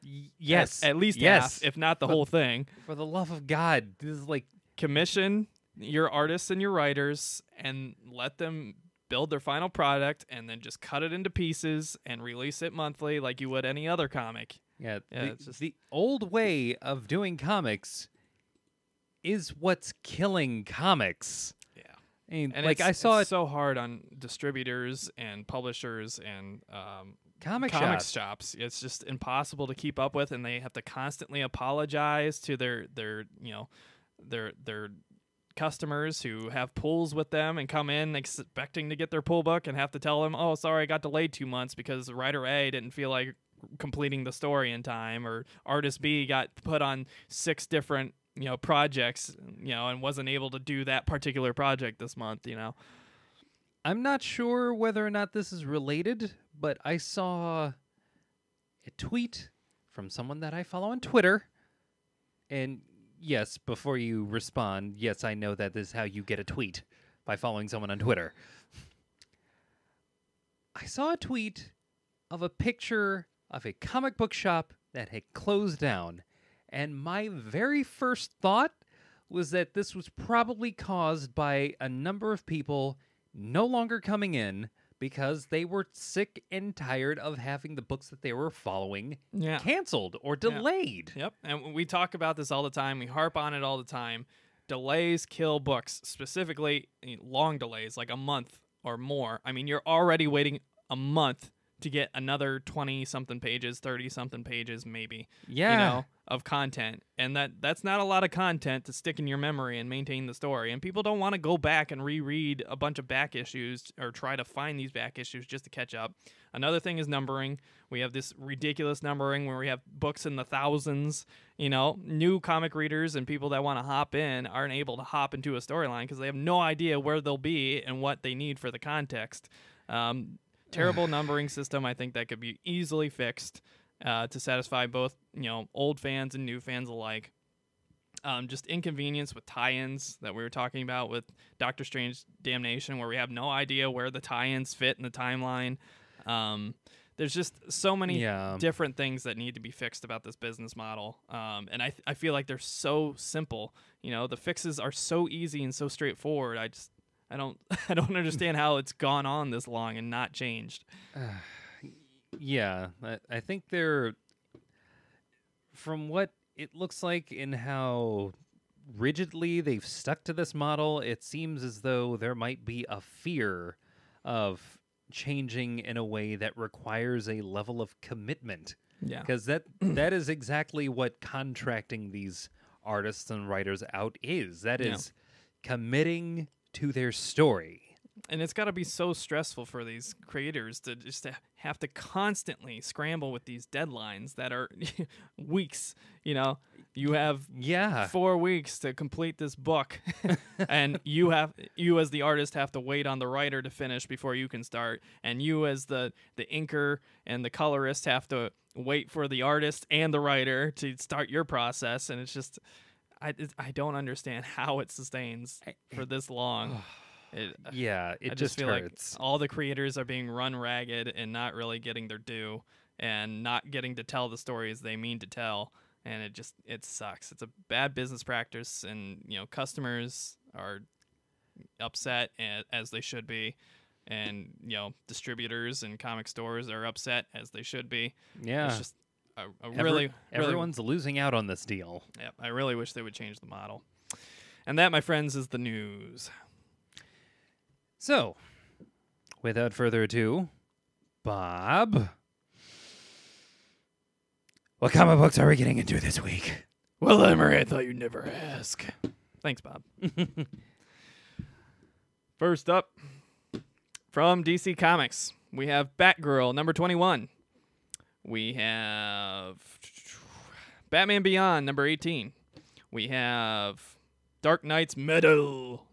Yes. At least half, if not the whole thing. For the love of God, this is like... Commission your artists and your writers and let them build their final product and then just cut it into pieces and release it monthly like you would any other comic. Yeah, the old way of doing comics is what's killing comics. Yeah. I mean, And like, it's I saw so hard on distributors and publishers and comic shops. It's just impossible to keep up with, and they have to constantly apologize to their customers who have pulls with them and come in expecting to get their pull book and have to tell them, oh, sorry, I got delayed 2 months because writer A didn't feel like completing the story in time, or artist B got put on 6 different projects, and wasn't able to do that particular project this month. I'm not sure whether or not this is related, but I saw a tweet from someone that I follow on Twitter, and yes, before you respond, yes, I know that this is how you get a tweet, by following someone on Twitter. I saw a tweet of a picture of a comic book shop that had closed down, and my very first thought was that this was probably caused by a number of people no longer coming in because they were sick and tired of having the books that they were following canceled or delayed. Yep, and we talk about this all the time. We harp on it all the time. Delays kill books, specifically long delays, like a month or more. I mean, you're already waiting a month to get another 20-something pages, 30-something pages maybe, of content. And that's not a lot of content to stick in your memory and maintain the story. And people don't want to go back and reread a bunch of back issues or try to find these back issues just to catch up. Another thing is numbering. We have this ridiculous numbering where we have books in the thousands. New comic readers and people that want to hop in aren't able to hop into a storyline because they have no idea where they'll be and what they need for the context. Terrible numbering system. I think that could be easily fixed to satisfy both old fans and new fans alike. Just inconvenience with tie-ins that we were talking about with Doctor Strange Damnation, where we have no idea where the tie-ins fit in the timeline. There's just so many different things that need to be fixed about this business model, and I feel like they're so simple. The fixes are so easy and so straightforward. I don't understand how it's gone on this long and not changed. I think they're, from what it looks like in how rigidly they've stuck to this model, it seems as though there might be a fear of changing in a way that requires a level of commitment. Yeah. Because that is exactly what contracting these artists and writers out is. That is committing to their story. And it's got to be so stressful for these creators to just to have to constantly scramble with these deadlines that are weeks. You know, you have 4 weeks to complete this book, and you as the artist have to wait on the writer to finish before you can start, and you as the inker and the colorist have to wait for the artist and the writer to start your process, and it's just I don't understand how it sustains for this long. It just feel hurts. like all the creators are being run ragged and not really getting their due and not getting to tell the stories they mean to tell, and it sucks. It's a bad business practice, and customers are upset as they should be, and distributors and comic stores are upset as they should be. Yeah, it's just everyone's losing out on this deal. Yeah, I really wish they would change the model. And that, my friends, is the news. So, without further ado, Bob, what comic books are we getting into this week? Well, Emery, I thought you'd never ask. Thanks, Bob. First up, from DC Comics, we have Batgirl, number 21. We have Batman Beyond, number 18. We have Dark Knight's Metal,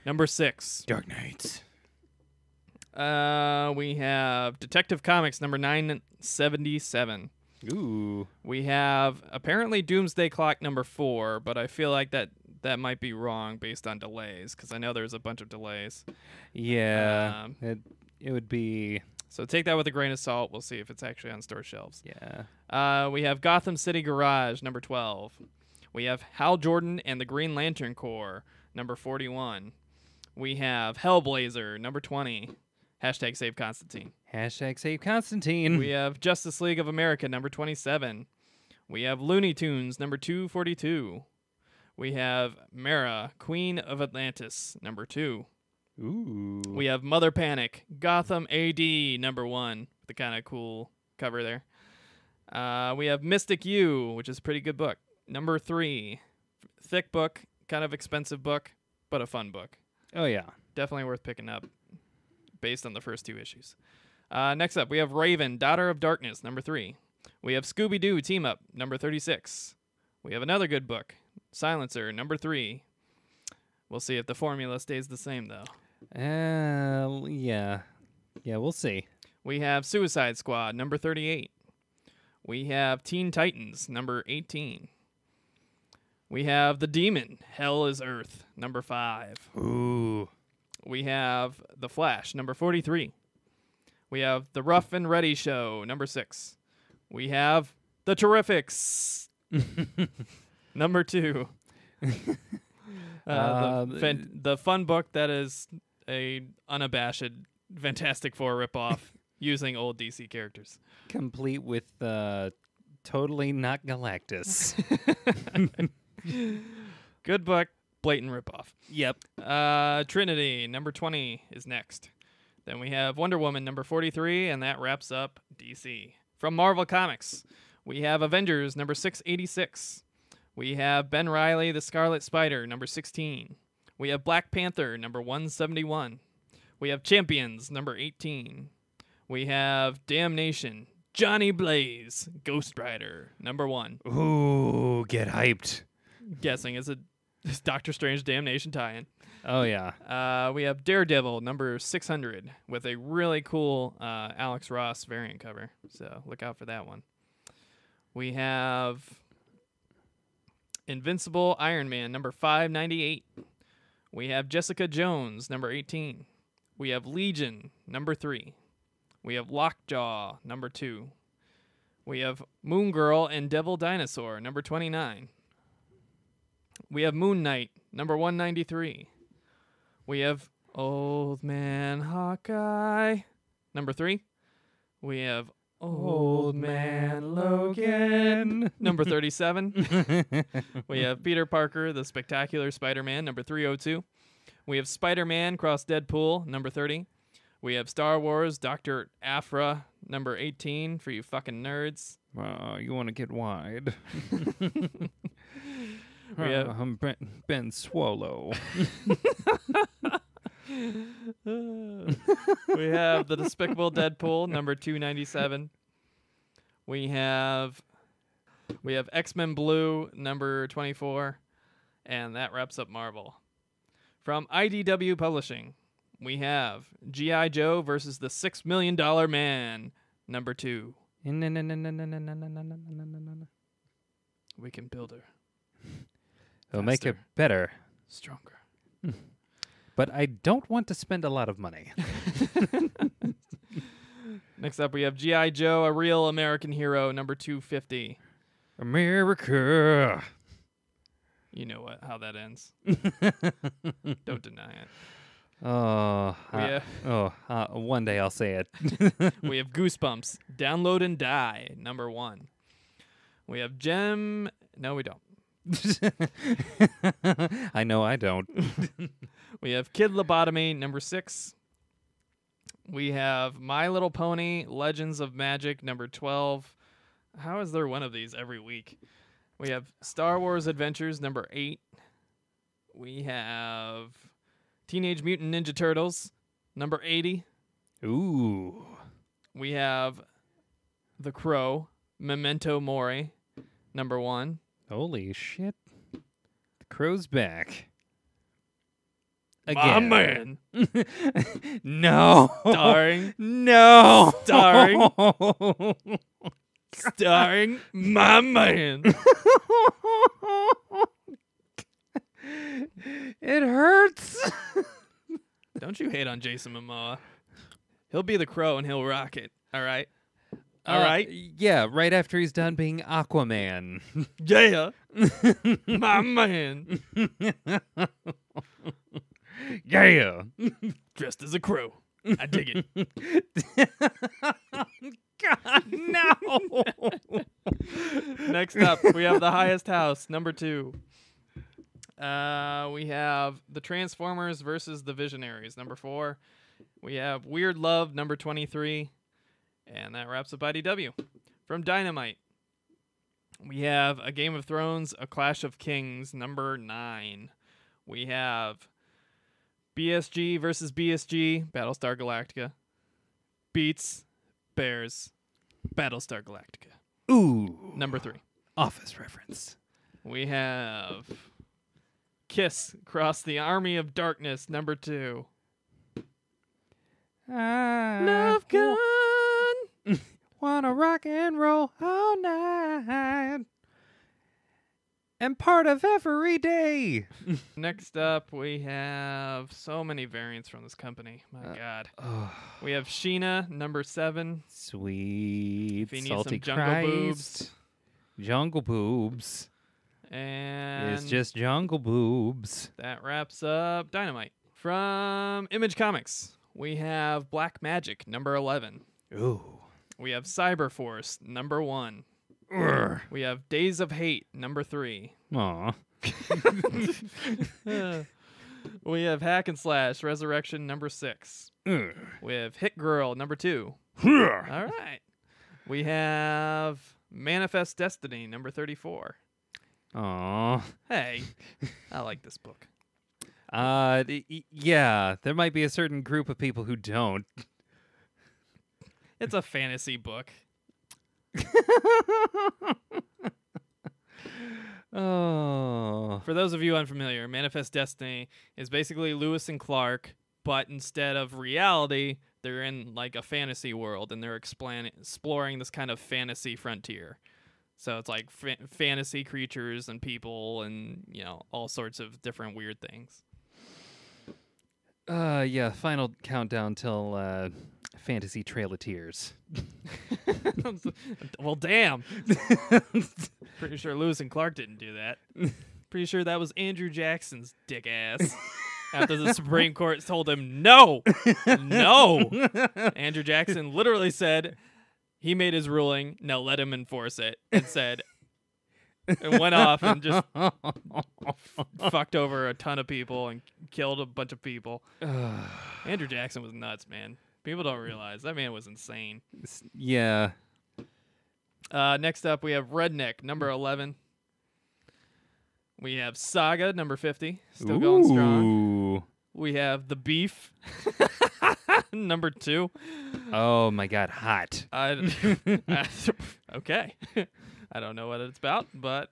number 6. Dark Knights. We have Detective Comics, number 977. Ooh. We have apparently Doomsday Clock, number 4, but I feel like that might be wrong based on delays, because I know there's a bunch of delays. Yeah, it would be... So take that with a grain of salt. We'll see if it's actually on store shelves. Yeah. We have Gotham City Garage, number 12. We have Hal Jordan and the Green Lantern Corps, number 41. We have Hellblazer, number 20. Hashtag Save Constantine. Hashtag Save Constantine. We have Justice League of America, number 27. We have Looney Tunes, number 242. We have Mara, Queen of Atlantis, number 2. Ooh. We have Mother Panic, Gotham AD, number 1. The kind of cool cover there. We have Mystic U, which is a pretty good book, number 3. Thick book, kind of expensive book, but a fun book. Oh, yeah. Definitely worth picking up based on the first 2 issues. Next up, we have Raven, Daughter of Darkness, number 3. We have Scooby-Doo Team Up, number 36. We have another good book, Silencer, number 3. We'll see if the formula stays the same, though. Yeah. Yeah, we'll see. We have Suicide Squad, number 38. We have Teen Titans, number 18. We have The Demon, Hell is Earth, number 5. Ooh. We have The Flash, number 43. We have The Rough and Ready Show, number 6. We have The Terrifics, number 2. The fun book that is a unabashed Fantastic Four ripoff using old DC characters. Complete with totally not Galactus. Good book, blatant ripoff. Yep. Trinity, number 20, is next. Then we have Wonder Woman, number 43, and that wraps up DC. From Marvel Comics, we have Avengers, number 686. We have Ben Reilly, the Scarlet Spider, number 16. We have Black Panther, number 171. We have Champions, number 18. We have Damnation, Johnny Blaze, Ghost Rider, number 1. Ooh, get hyped. Guessing it's Doctor Strange Damnation tie-in. Oh, yeah. We have Daredevil, number 600, with a really cool Alex Ross variant cover. So look out for that one. We have Invincible Iron Man, number 598. We have Jessica Jones, number 18. We have Legion, number 3. We have Lockjaw, number 2. We have Moon Girl and Devil Dinosaur, number 29. We have Moon Knight, number 193. We have Old Man Hawkeye, number 3. We have Old Man Logan. Number 37. We have Peter Parker, the Spectacular Spider-Man, number 302. We have Spider-Man cross Deadpool, number 30. We have Star Wars, Dr. Aphra, number 18, for you fucking nerds. You want to get wide. We have I'm Ben Swallow. we have the Despicable Deadpool, number 297. We have X-Men Blue, number 24. And that wraps up Marvel. From IDW Publishing, we have G.I. Joe versus the $6 Million Man, number 2. We can build her. They'll make it better. Stronger. But I don't want to spend a lot of money. Next up, we have G.I. Joe, A Real American Hero, number 250. America. You know how that ends. Don't deny it. One day I'll say it. We have Goosebumps, Download and Die, number 1. We have Gem. No, we don't. I know I don't. We have Kid Lobotomy, number 6. We have My Little Pony, Legends of Magic, number 12. How is there one of these every week? We have Star Wars Adventures, number 8. We have Teenage Mutant Ninja Turtles, number 80. Ooh. We have The Crow, Memento Mori, number 1. Holy shit. The Crow's back. My Again. man. No. Starring. No. Starring my man. It hurts. Don't you hate on Jason Momoa. He'll be the Crow and he'll rock it. All right? All right? Yeah, right after he's done being Aquaman. Yeah. My man. Yeah. Dressed as a crow. I dig it. God, no. Next up, we have The Highest House, number 2. We have The Transformers versus The Visionaries, number 4. We have Weird Love, number 23. And that wraps up IDW. From Dynamite, we have A Game of Thrones, A Clash of Kings, number 9. We have BSG versus BSG, Battlestar Galactica. Beats, Bears, Battlestar Galactica. Ooh. Number 3. Office reference. We have Kiss, Cross the Army of Darkness, number 2. Love Gun. Wanna rock and roll all night. And part of every day. Next up, we have so many variants from this company. My God. We have Sheena, number 7. Sweet. If you need Salty some jungle Christ. boobs. Jungle boobs. And It's just jungle boobs. that wraps up Dynamite. From Image Comics, we have Black Magic, number 11. Ooh. We have Cyberforce, number 1. Urgh. We have Days of Hate, number 3. Aw. We have Hack and Slash, Resurrection, number 6. Ugh. We have Hit Girl, number 2. Urgh. All right. We have Manifest Destiny, number 34. Aw. Hey, I like this book. Yeah, there might be a certain group of people who don't. It's a fantasy book. Oh. For those of you unfamiliar, Manifest Destiny is basically Lewis and Clark, but instead of reality, they're in like a fantasy world, and they're exploring this kind of fantasy frontier. So it's like fantasy creatures and people, and all sorts of different weird things. Yeah, final countdown till Fantasy Trail of Tears. Well, damn. Pretty sure Lewis and Clark didn't do that. Pretty sure that was Andrew Jackson's dick ass. After the Supreme Court told him no. Andrew Jackson literally said He made his ruling. Now let him enforce it. And said, and went off and just fucked over a ton of people and killed a bunch of people. Andrew Jackson was nuts, man. People don't realize that man was insane. Yeah. Next up, we have Redneck, number 11. We have Saga, number 50, still going strong. We have The Beef, number 2. Oh my God, hot. Okay. I don't know what it's about, but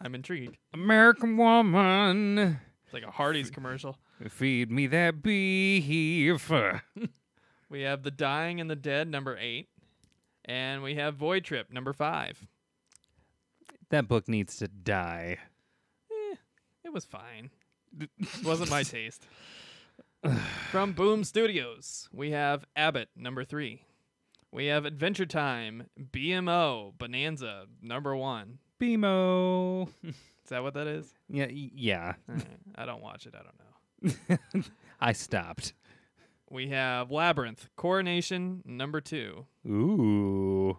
I'm intrigued. American Woman. It's like a Hardee's commercial. Feed me that beef. We have The Dying and the Dead, number 8. And we have Void Trip, number 5. That book needs to die. It was fine. It wasn't my taste. From Boom Studios, we have Abbott, number 3. We have Adventure Time, BMO, Bonanza, number 1. BMO. Is that what that is? Yeah. I don't watch it. I don't know. I stopped. We have Labyrinth, Coronation, number 2. Ooh.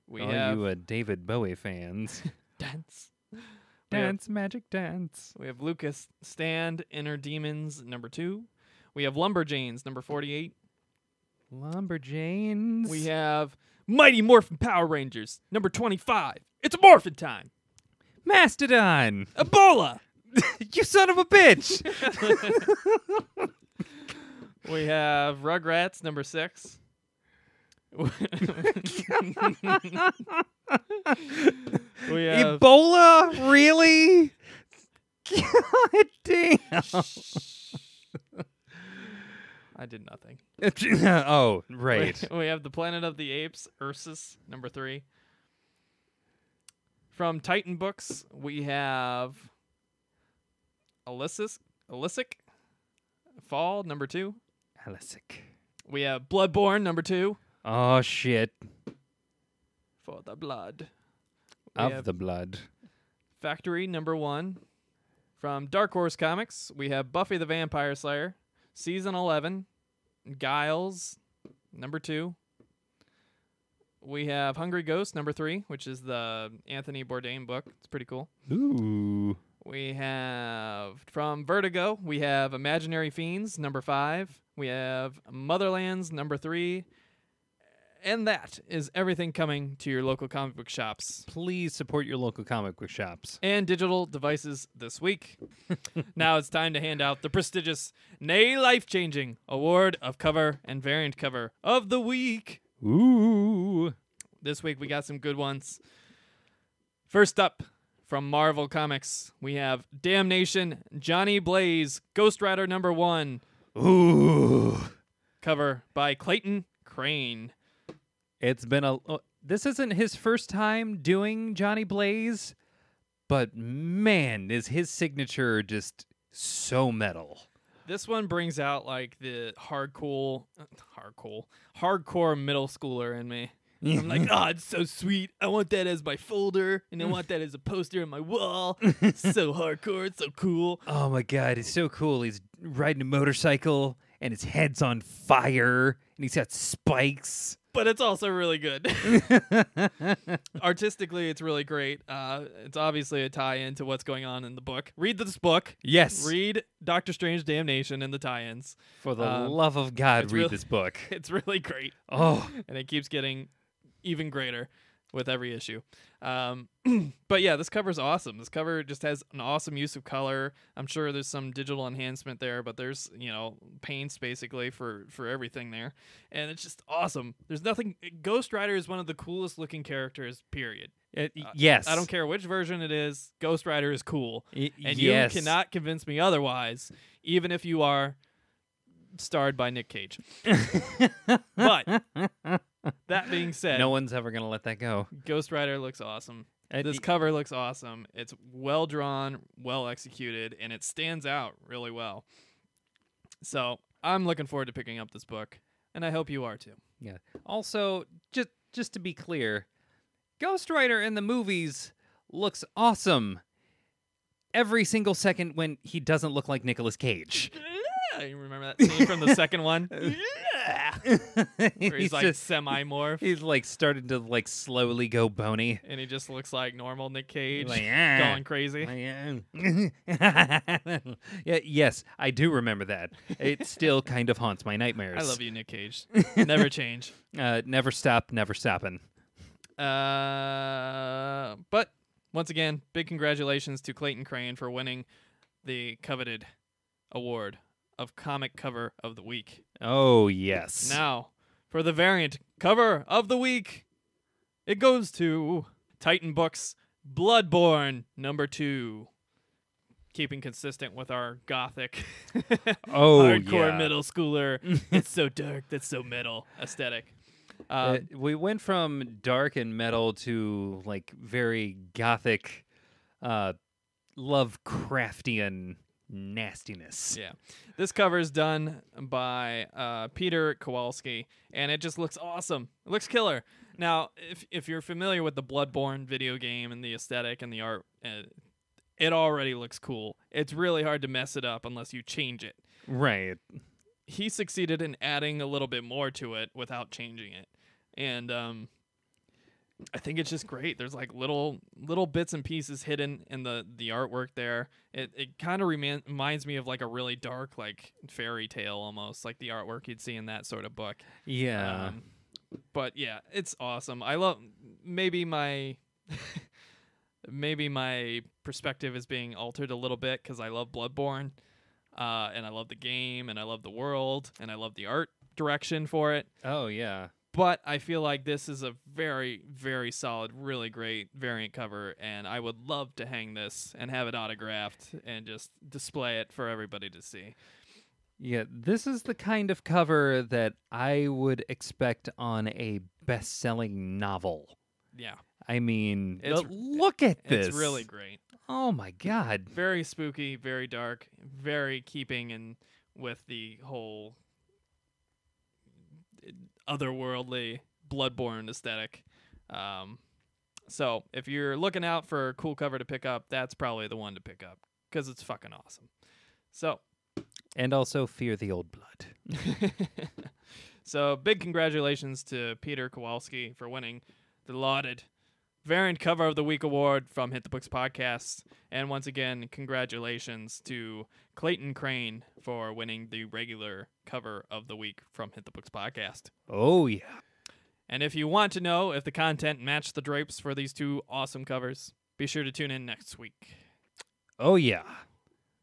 We All have you David Bowie fans. Dance. Dance, magic dance. We have Lucas Stand, Inner Demons, number 2. We have Lumberjanes, number 48. Lumberjanes. We have Mighty Morphin Power Rangers, number 25. It's Morphin Time. Mastodon. Ebola. You son of a bitch. We have Rugrats, number 6. We have Ebola? Really? God damn. I did nothing. Oh, right. We have The Planet of the Apes, Ursus, number 3. From Titan Books, we have Alyssic, Fall, number 2. Alyssic. We have Bloodborne, number 2. Oh, shit. For the blood. Of the blood. Factory, number 1. From Dark Horse Comics, we have Buffy the Vampire Slayer, Season 11. Giles, number 2. We have Hungry Ghost, number 3, which is the Anthony Bourdain book. It's pretty cool. Ooh. We have, from Vertigo, we have Imaginary Fiends, number 5. We have Motherlands, number 3. And that is everything coming to your local comic book shops. Please support your local comic book shops. And digital devices this week. Now it's time to hand out the prestigious, nay life-changing, award of cover and variant cover of the week. Ooh. This week we got some good ones. First up, from Marvel Comics, we have Damnation, Johnny Blaze, Ghost Rider number 1. Ooh. Cover by Clayton Crane. It's been this isn't his first time doing Johnny Blaze, but man, is his signature just so metal. This one brings out like the hardcore middle schooler in me. I'm like, oh, it's so sweet. I want that as my folder, and I want that as a poster on my wall. It's so hardcore. It's so cool. Oh my God, it's so cool. He's riding a motorcycle, and his head's on fire, and he's got spikes. But it's also really good. Artistically, it's really great. It's obviously a tie-in to what's going on in the book. Read this book. Yes. Read Doctor Strange Damnation and the tie-ins. For the love of God, read this book. It's really great. Oh. And it keeps getting even greater with every issue. But yeah, this cover's awesome. This cover just has an awesome use of color. I'm sure there's some digital enhancement there, but there's, paints basically for everything there. And it's just awesome. There's nothing. Ghost Rider is one of the coolest looking characters, period. Yes. I don't care which version it is. Ghost Rider is cool. And yes. You cannot convince me otherwise, even if you are starred by Nick Cage. But that being said, no one's ever going to let that go. Ghost Rider looks awesome. This cover looks awesome. It's well drawn, well executed, and it stands out really well. So I'm looking forward to picking up this book, and I hope you are too. Yeah. Also, just to be clear, Ghost Rider in the movies looks awesome every single second when he doesn't look like Nicolas Cage. You remember that scene from the second one? where he's like just semi-morph. he's like starting to like slowly go bony. And he just looks like normal Nick Cage, Like, going crazy. Yeah, yes, I do remember that. It still kind of haunts my nightmares. I love you, Nick Cage. Never change. Never stop, never stopping. But once again, big congratulations to Clayton Crane for winning the coveted award of Comic Cover of the Week. Oh, yes. Now, for the variant cover of the week, it goes to Titan Books Bloodborne #2. Keeping consistent with our gothic, hardcore middle schooler, it's so dark, that's so metal aesthetic. We went from dark and metal to like very gothic, Lovecraftian nastiness. Yeah. This cover is done by Peter Kowalski, and it just looks awesome. It looks killer. Now, if you're familiar with the Bloodborne video game and the aesthetic and the art, it already looks cool. It's really hard to mess it up unless you change it. Right. He succeeded in adding a little bit more to it without changing it. And I think it's just great. There's like little bits and pieces hidden in the artwork there. It kind of reminds me of like a really dark like fairy tale almost, like the artwork you'd see in that sort of book. Yeah. But yeah, it's awesome. I love maybe my perspective is being altered a little bit because I love Bloodborne, and I love the game, and I love the world, and I love the art direction for it. Oh, yeah. But I feel like this is a very, very solid, really great variant cover, and I would love to hang this and have it autographed and just display it for everybody to see. Yeah, this is the kind of cover that I would expect on a best-selling novel. Yeah. I mean, look at this. It's really great. Oh, my God. Very spooky, very dark, very keeping in with the whole otherworldly Bloodborne aesthetic. So if you're looking out for a cool cover to pick up, that's probably the one to pick up because it's fucking awesome. So, and also Fear the Old Blood. So big congratulations to Peter Kowalski for winning the lauded Variant Cover of the Week award from Hit the Books Podcast. And once again, congratulations to Clayton Crane for winning the regular Cover of the Week from Hit the Books Podcast. Oh, yeah. And if you want to know if the content matched the drapes for these two awesome covers, be sure to tune in next week. Oh, yeah.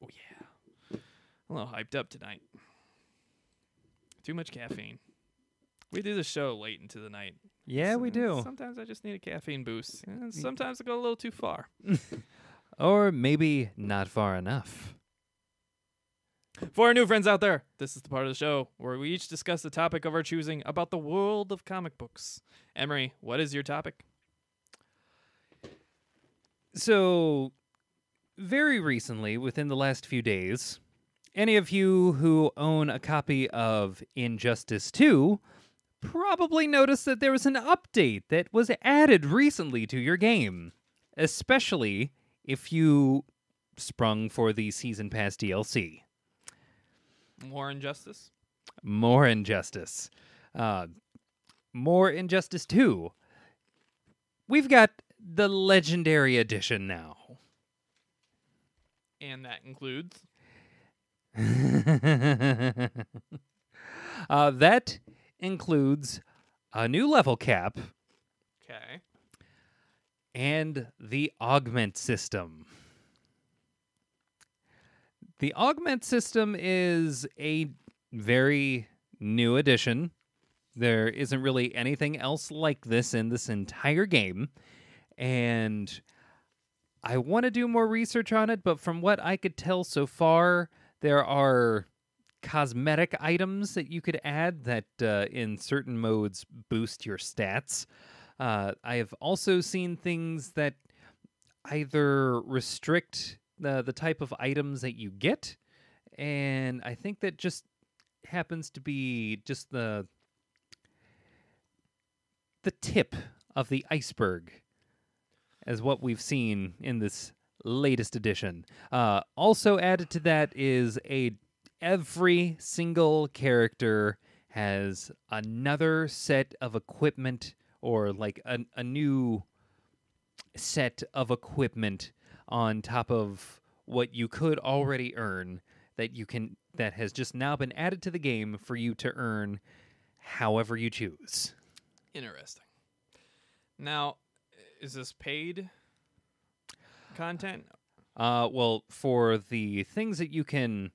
Oh, yeah. I'm a little hyped up tonight. Too much caffeine. We do the show late into the night. Yeah, we do. Sometimes I just need a caffeine boost. And sometimes I go a little too far. Or maybe not far enough. For our new friends out there, this is the part of the show where we each discuss the topic of our choosing about the world of comic books. Emery, what is your topic? So, very recently, within the last few days, any of you who own a copy of Injustice 2 probably noticed that there was an update that was added recently to your game, especially if you sprung for the Season Pass DLC. More Injustice? More Injustice. More Injustice 2. We've got the Legendary Edition now. And that includes? That includes a new level cap. Okay. And the augment system. The augment system is a very new addition. There isn't really anything else like this in this entire game. And I want to do more research on it, but from what I could tell so far, there are cosmetic items that you could add that in certain modes boost your stats. I have also seen things that either restrict the type of items that you get, and I think that just happens to be just the tip of the iceberg as what we've seen in this latest edition. Also added to that is every single character has another set of equipment, or like a new set of equipment on top of what you could already earn that has just now been added to the game for you to earn however you choose. Interesting. Now, is this paid content? Well, for the things that you can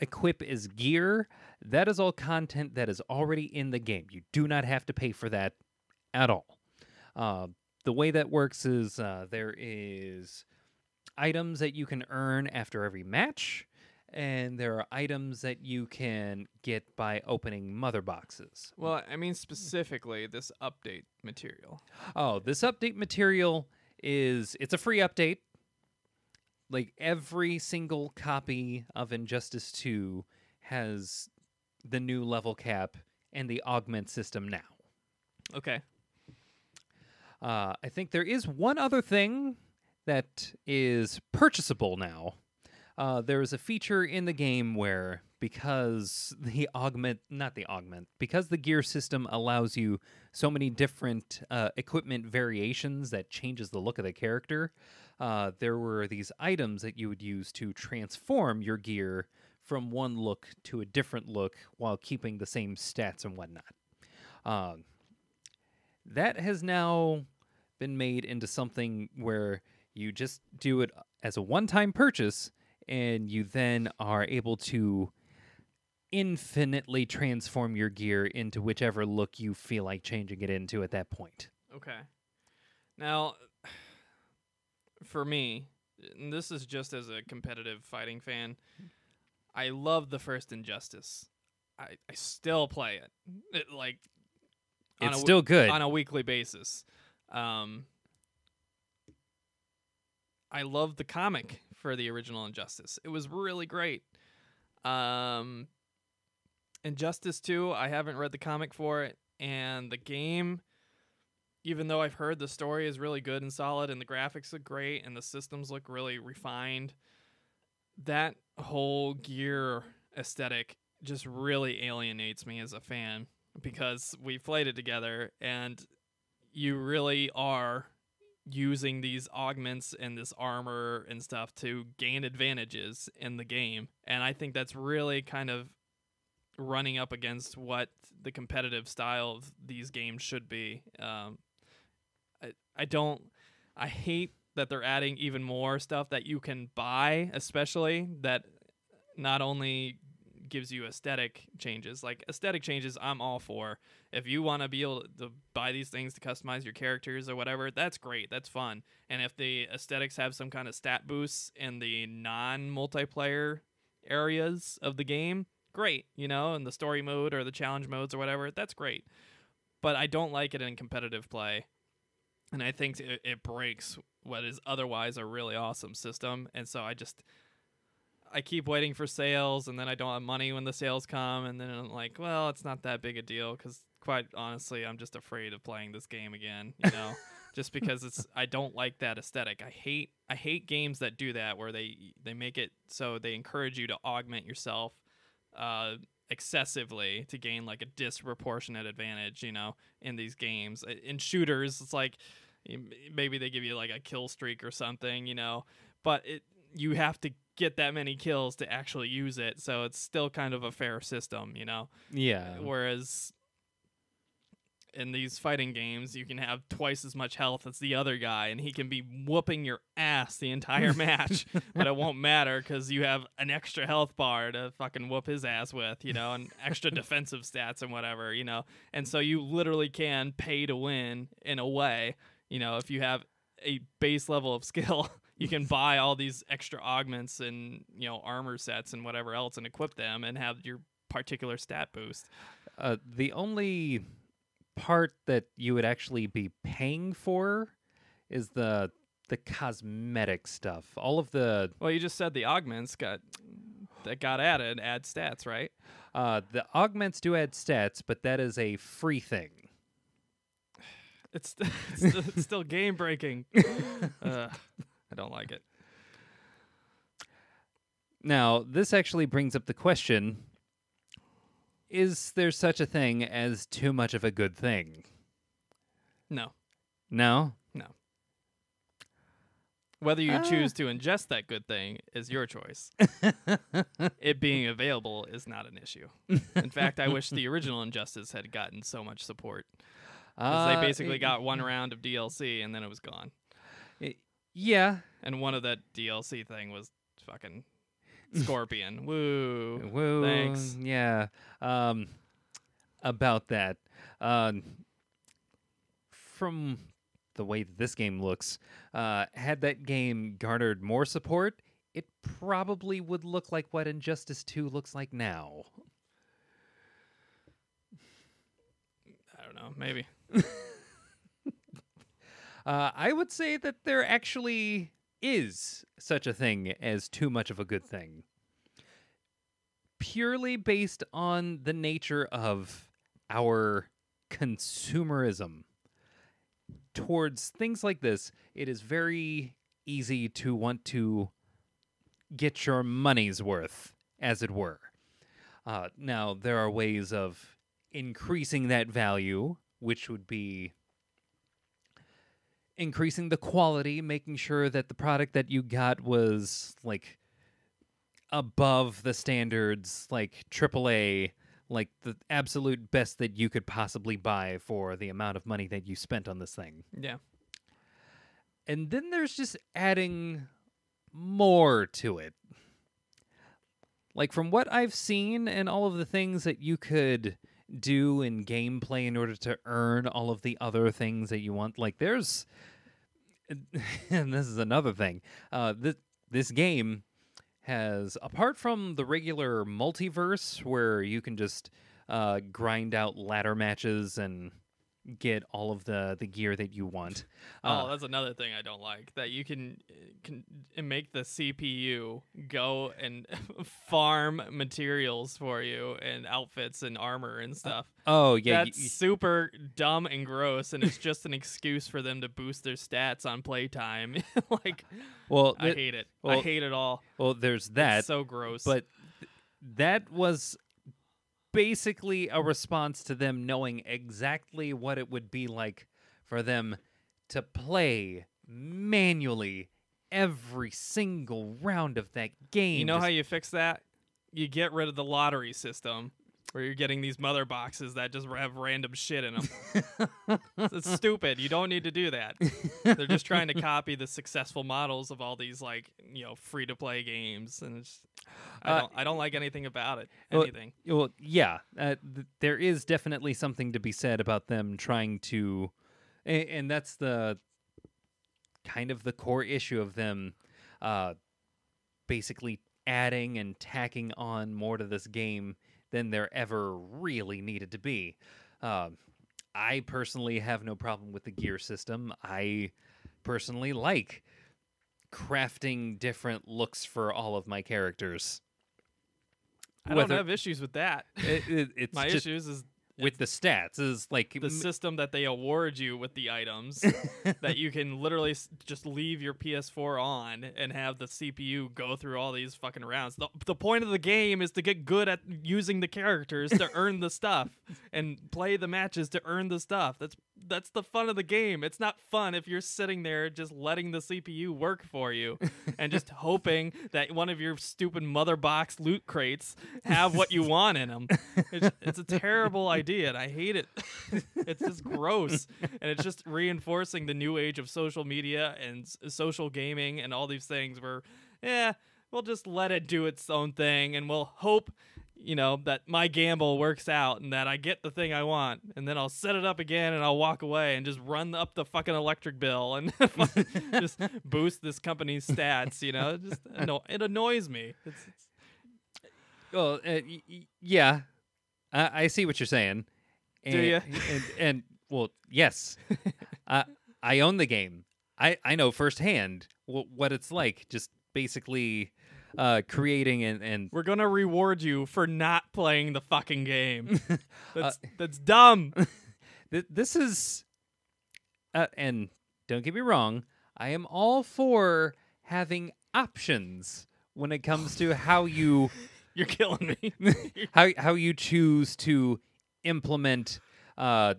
equip as gear, that is all content that is already in the game. You do not have to pay for that at all. The way that works is there is items that you can earn after every match, and there are items that you can get by opening mother boxes. Well, I mean specifically this update material. Oh, this update material it's a free update. Like every single copy of Injustice 2 has the new level cap and the augment system now. Okay. I think there is one other thing that is purchasable now. There is a feature in the game where because because the gear system allows you so many different equipment variations that changes the look of the character, there were these items that you would use to transform your gear from one look to a different look while keeping the same stats and whatnot. That has now been made into something where you just do it as a one-time purchase, and you then are able to infinitely transform your gear into whichever look you feel like changing it into at that point. Okay. Now, for me, and this is just as a competitive fighting fan, I love the first Injustice. I still play it. It's still good. On a weekly basis. I love the comic for the original Injustice. It was really great. Injustice 2, I haven't read the comic for it, and the game, even though I've heard the story is really good and solid and the graphics look great and the systems look really refined, that whole gear aesthetic just really alienates me as a fan, because we played it together and you really are using these augments and this armor and stuff to gain advantages in the game. And I think that's really kind of running up against what the competitive style of these games should be. I hate that they're adding even more stuff that you can buy, especially that not only gives you aesthetic changes. Like aesthetic changes, I'm all for. If you want to be able to buy these things to customize your characters or whatever, that's great. That's fun. And if the aesthetics have some kind of stat boosts in the non-multiplayer areas of the game, great. In the story mode or the challenge modes or whatever, that's great. But I don't like it in competitive play. And I think it breaks what is otherwise a really awesome system. And so I keep waiting for sales, and then I don't have money when the sales come, and then I'm like, well, it's not that big a deal, because quite honestly, I'm just afraid of playing this game again, just because I don't like that aesthetic. I hate games that do that, where they make it so they encourage you to augment yourself excessively to gain like a disproportionate advantage, in these games. In shooters, it's like maybe they give you like a kill streak or something, but you have to get that many kills to actually use it, so it's still kind of a fair system, Yeah. Whereas in these fighting games, you can have twice as much health as the other guy, and he can be whooping your ass the entire match, but it won't matter because you have an extra health bar to fucking whoop his ass with, and extra defensive stats and whatever, and so you literally can pay to win in a way, if you have a base level of skill. You can buy all these extra augments and, armor sets and whatever else and equip them and have your particular stat boost. The only part that you would actually be paying for is the cosmetic stuff. All of the... Well, you just said the augments got added, add stats, right? The augments do add stats, but that is a free thing. It's still game breaking. I don't like it. Now, this actually brings up the question, Is there such a thing as too much of a good thing? No. No? No. Whether you choose to ingest that good thing is your choice. It being available is not an issue. In fact, I wish the original Injustice had gotten so much support. Because they basically got one round of DLC and then it was gone. Yeah. And one of that DLC thing was fucking Scorpion. Woo. Woo. Thanks. Yeah. About that. From the way that this game looks, had that game garnered more support, it probably would look like what Injustice 2 looks like now. I don't know. Maybe. I would say that there actually is such a thing as too much of a good thing. Purely based on the nature of our consumerism towards things like this, it is very easy to want to get your money's worth, as it were. Now, there are ways of increasing that value, which would be increasing the quality, making sure that the product that you got was, like, above the standards, like AAA, like the absolute best that you could possibly buy for the amount of money that you spent on this thing. Yeah. And then there's just adding more to it. Like, from what I've seen and all of the things that you could do in gameplay in order to earn all of the other things that you want, like, there's... and this is another thing. This game has, apart from the regular multiverse where you can just grind out ladder matches and get all of the gear that you want. That's another thing I don't like, that you can make the CPU go and farm materials for you and outfits and armor and stuff. That's super dumb and gross, and it's just an excuse for them to boost their stats on playtime. I hate it. I hate it all. Well, there's that. It's so gross. But that was basically a response to them knowing exactly what it would be like for them to play manually every single round of that game. You know how you fix that? You get rid of the lottery system where you're getting these mother boxes that just have random shit in them. It's stupid. You don't need to do that. They're just trying to copy the successful models of all these, like, free to play games, and it's I don't like anything about it. Anything. Well, yeah, there is definitely something to be said about them trying to, and that's the kind of the core issue of them, basically adding and tacking on more to this game than there ever really needed to be. I personally have no problem with the gear system. I personally like crafting different looks for all of my characters. I don't have issues with that. It's my just issues is with the stats is like the system that they award you with the items that you can literally just leave your PS4 on and have the CPU go through all these fucking rounds. The point of the game is to get good at using the characters to earn the stuff and play the matches to earn the stuff. That's the fun of the game. It's not fun if you're sitting there just letting the CPU work for you and just hoping that one of your stupid mother box loot crates have what you want in them. It's a terrible idea. And I hate it. It's just gross, and it's just reinforcing the new age of social media and social gaming and all these things where we'll just let it do its own thing, and we'll hope that my gamble works out and that I get the thing I want, and then I'll set it up again and I'll walk away and just run up the fucking electric bill and just boost this company's stats. It annoys me. Well, yeah. I see what you're saying. Do you? And well, yes. I own the game. I know firsthand what it's like. Just basically creating and we're gonna reward you for not playing the fucking game. That's dumb. This is, and don't get me wrong, I am all for having options when it comes to how you You're killing me. how you choose to implement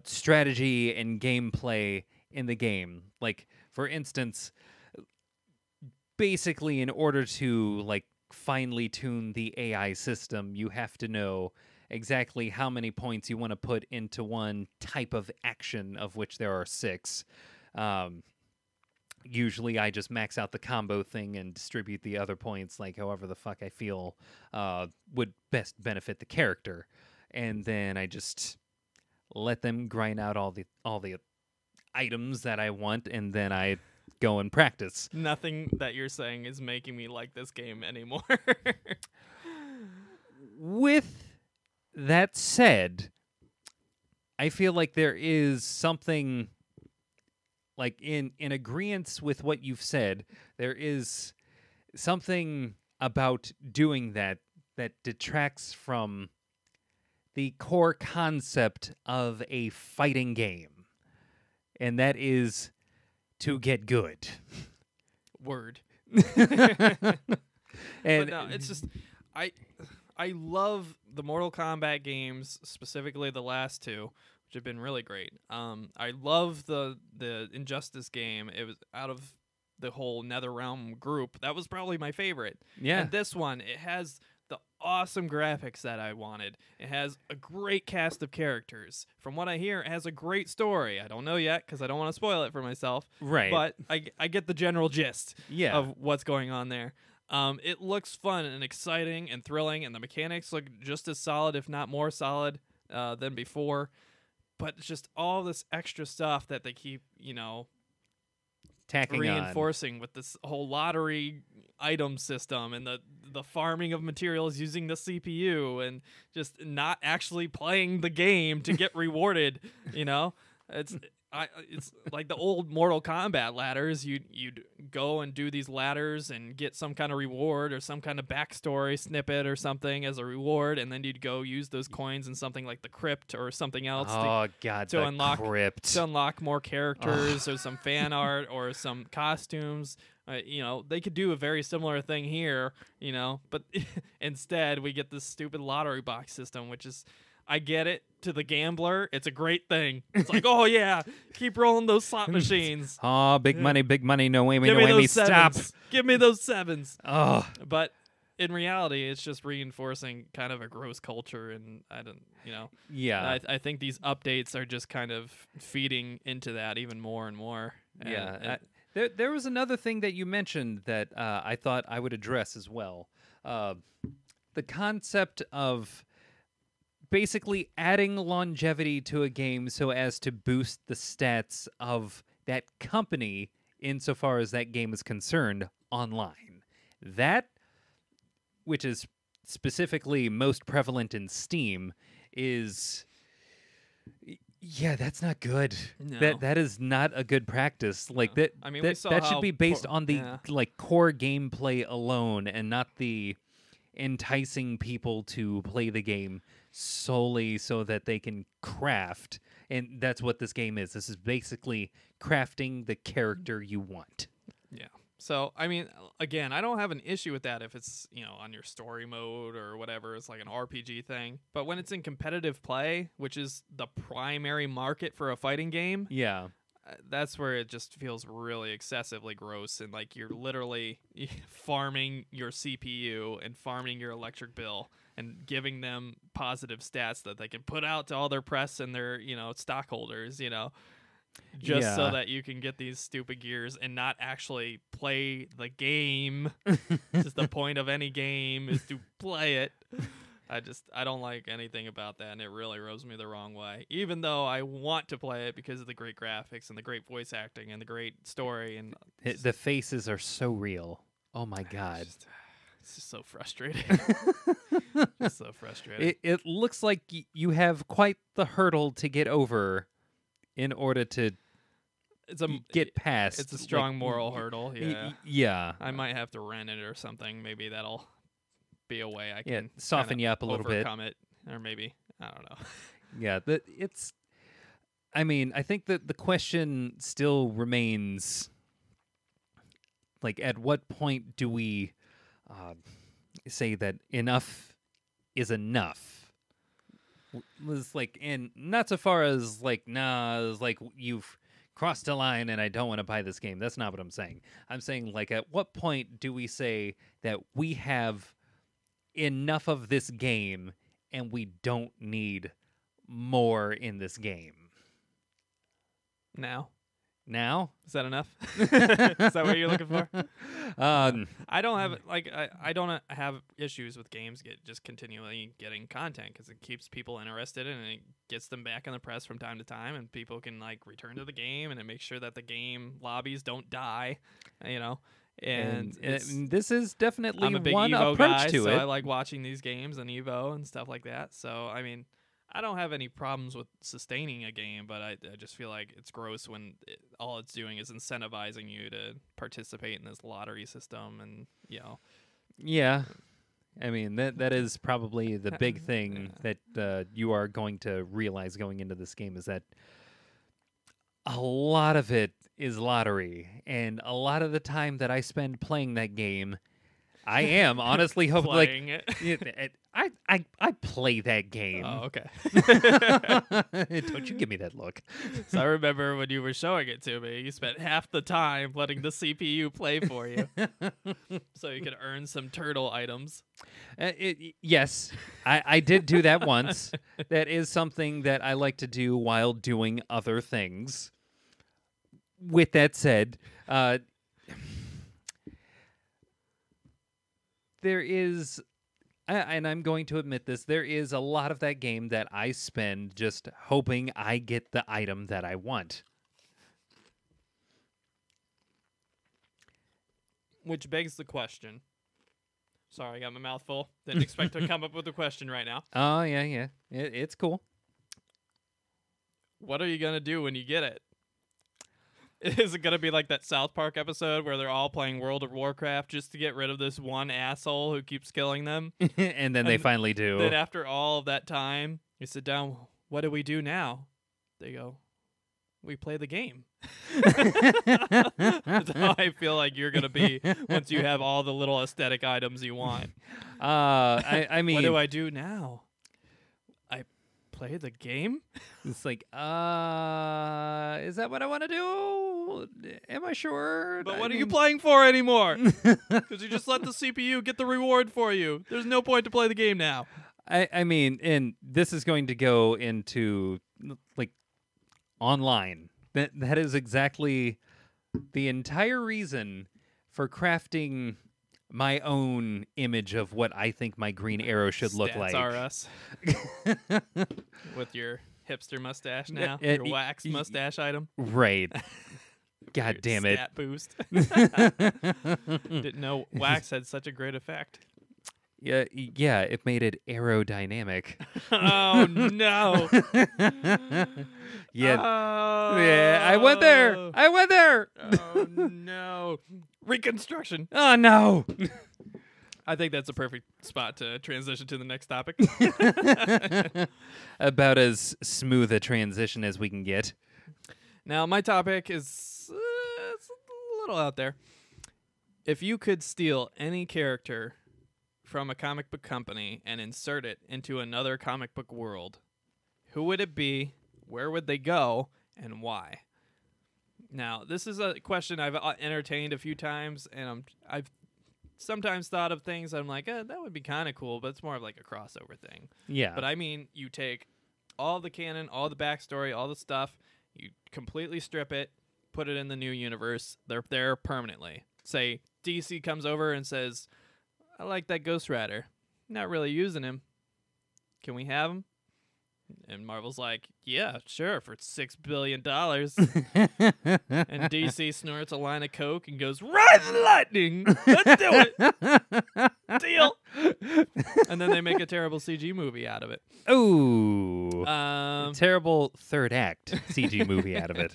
strategy and gameplay in the game. Like, for instance, basically, in order to like finely tune the AI system, you have to know exactly how many points you want to put into one type of action, of which there are 6. Usually I just max out the combo thing and distribute the other points like however the fuck I feel would best benefit the character. And then I just let them grind out all the items that I want, and then I go and practice. Nothing that you're saying is making me like this game anymore. With that said, I feel like there is something like in agreeance with what you've said. There is something about doing that detracts from the core concept of a fighting game, and that is to get good. Word. And but no, it's just I love the Mortal Kombat games, specifically the last 2, which have been really great. I love the Injustice game. It was out of the whole NetherRealm group. That was probably my favorite. yeah, And this one, it has the awesome graphics that I wanted. It has a great cast of characters. From what I hear, it has a great story. I don't know yet because I don't want to spoil it for myself. right. But I get the general gist yeah, of what's going on there. It looks fun and exciting and thrilling, and the mechanics look just as solid, if not more solid, than before. But it's just all this extra stuff that they keep, tacking reinforcing with this whole lottery item system and the farming of materials using the CPU and just not actually playing the game to get rewarded. It's like the old Mortal Kombat ladders. You'd go and do these ladders and get some kind of reward or some kind of backstory snippet or something as a reward, and then you'd go use those coins in something like the crypt or something else Oh God, to the unlock crypt. to unlock more characters or some fan art or some costumes. They could do a very similar thing here, but instead we get this stupid lottery box system, which is, I get it, to the gambler, it's a great thing. It's like, oh yeah, keep rolling those slot machines. Oh, big money, no way, Give no me way, those stop. sevens. Give me those sevens. Oh, But in reality, it's just reinforcing kind of a gross culture, and yeah, I think these updates are just kind of feeding into that even more and more. And yeah. There was another thing that you mentioned that I thought I would address as well. The concept of basically adding longevity to a game so as to boost the stats of that company insofar as that game is concerned online. That, which is specifically most prevalent in Steam, is... Yeah, that's not good. No. That is not a good practice. Like No. that. I mean, we saw that should how be based poor- on the yeah. like core gameplay alone, and not the enticing people to play the game solely so that they can craft. And that's what this game is. This is basically crafting the character you want. Yeah. So, I mean, again, I don't have an issue with that if it's, on your story mode or whatever. It's like an RPG thing. But when it's in competitive play, which is the primary market for a fighting game, Yeah. that's where it just feels really excessively gross. And like you're literally farming your CPU and farming your electric bill and giving them positive stats that they can put out to all their press and their, stockholders, just so Yeah. that you can get these stupid gears and not actually play the game. Just the point of any game is to play it. I don't like anything about that, and it really rubs me the wrong way. Even though I want to play it because of the great graphics and the great voice acting and the great story, and The faces are so real. Oh my God. it's just so frustrating. Just so frustrating. It looks like you have quite the hurdle to get over in order to get past. It's a strong moral hurdle. Yeah. Yeah. I might have to rent it or something. Maybe that'll be a way I can soften kinda you up a little bit. overcome it, or maybe I don't know. Yeah, I mean, I think that the question still remains, like, at what point do we say that enough is enough. Was like, and not so far as like, nah, it's like you've crossed a line and I don't want to buy this game. That's not what I'm saying. I'm saying, like, at what point do we say that we have enough of this game and we don't need more in this game? Now. Is that enough? Is that what you're looking for? I don't have I don't have issues with games just continually getting content because it keeps people interested and it gets them back in the press from time to time, and people can like return to the game, and it makes sure that the game lobbies don't die, you know. And this is definitely I'm a big one Evo approach guy, to so it. I like watching these games on Evo and stuff like that. So I mean, I don't have any problems with sustaining a game, but I just feel like it's gross when all it's doing is incentivizing you to participate in this lottery system, and you know. Yeah, I mean that is probably the big thing that you are going to realize going into this game is that a lot of it is lottery, and a lot of the time that I spend playing that game, I am honestly hoping Playing like it. I play that game. Oh, okay. Don't you give me that look. So I remember when you were showing it to me, you spent half the time letting the CPU play for you, so you could earn some turtle items. Yes, I did do that once. That is something that I like to do while doing other things. With that said, there is, and I'm going to admit this, there is a lot of that game that I spend just hoping I get the item that I want. Which begs the question. Sorry, I got my mouth full. Didn't expect to come up with a question right now. Oh, yeah. It's cool. What are you going to do when you get it? Is it going to be like that South Park episode where they're all playing World of Warcraft just to get rid of this one asshole who keeps killing them? And then they finally do. Then after all of that time, you sit down, what do we do now? They go, we play the game. That's how I feel like you're going to be once you have all the little aesthetic items you want. I mean, what do I do now? I play the game? It's like, is that what I want to do? Am I sure? But what are you playing for anymore? Because you just let the CPU get the reward for you. There's no point to play the game now. I mean, and this is going to go into like online. That is exactly the entire reason for crafting my own image of what I think my green arrow should look like. Stats are us. With your hipster mustache now, your wax mustache item. Right. God damn it. Stat boost. Didn't know wax had such a great effect. Yeah, it made it aerodynamic. Oh, no. Yeah. Oh. Yeah, I went there. Oh, no. Reconstruction. Oh, no. I think that's a perfect spot to transition to the next topic. About as smooth a transition as we can get. Now, my topic is it's a little out there. If you could steal any character from a comic book company and insert it into another comic book world, who would it be, where would they go, and why? Now, this is a question I've entertained a few times, and I've sometimes thought of things I'm like, that would be kind of cool, but it's more of like a crossover thing. Yeah. But I mean, you take all the canon, all the backstory, all the stuff, you completely strip it, put it in the new universe. They're there permanently. Say DC comes over and says, I like that Ghost Rider. Not really using him. Can we have him? And Marvel's like, yeah, sure, for $6 billion. And DC snorts a line of coke and goes, Ride the lightning! Let's do it! Deal! And then they make a terrible CG movie out of it. Ooh. Terrible third act CG movie out of it.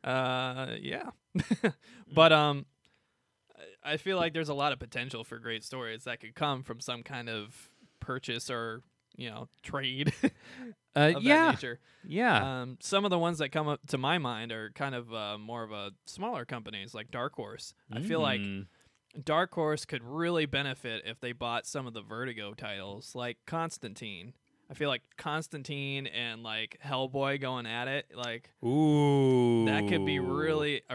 Yeah. But I feel like there's a lot of potential for great stories that could come from some kind of purchase or trade of that nature. Yeah. Some of the ones that come up to my mind are kind of more of a smaller companies like Dark Horse. I feel like Dark Horse could really benefit if they bought some of the Vertigo titles, like Constantine. I feel like Constantine and like Hellboy going at it, like Ooh, that could be a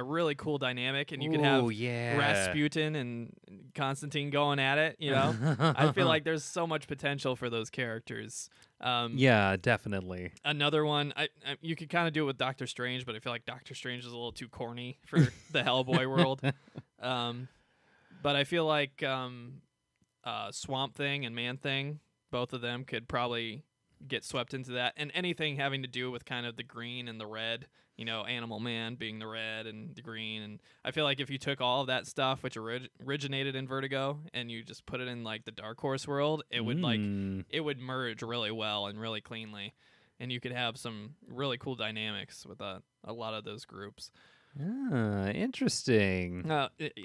really cool dynamic, and you could have yeah. Rasputin and Constantine going at it. You know, I feel like there's so much potential for those characters. Yeah, definitely. Another one, you could kind of do it with Doctor Strange, but I feel like Doctor Strange is a little too corny for the Hellboy world. But I feel like Swamp Thing and Man Thing, both of them could probably get swept into that. And anything having to do with kind of the green and the red, you know, Animal Man being the red and the green. And I feel like if you took all of that stuff, which originated in Vertigo, and you just put it in like the Dark Horse world, it would it would merge really well and really cleanly. And you could have some really cool dynamics with a lot of those groups. Interesting.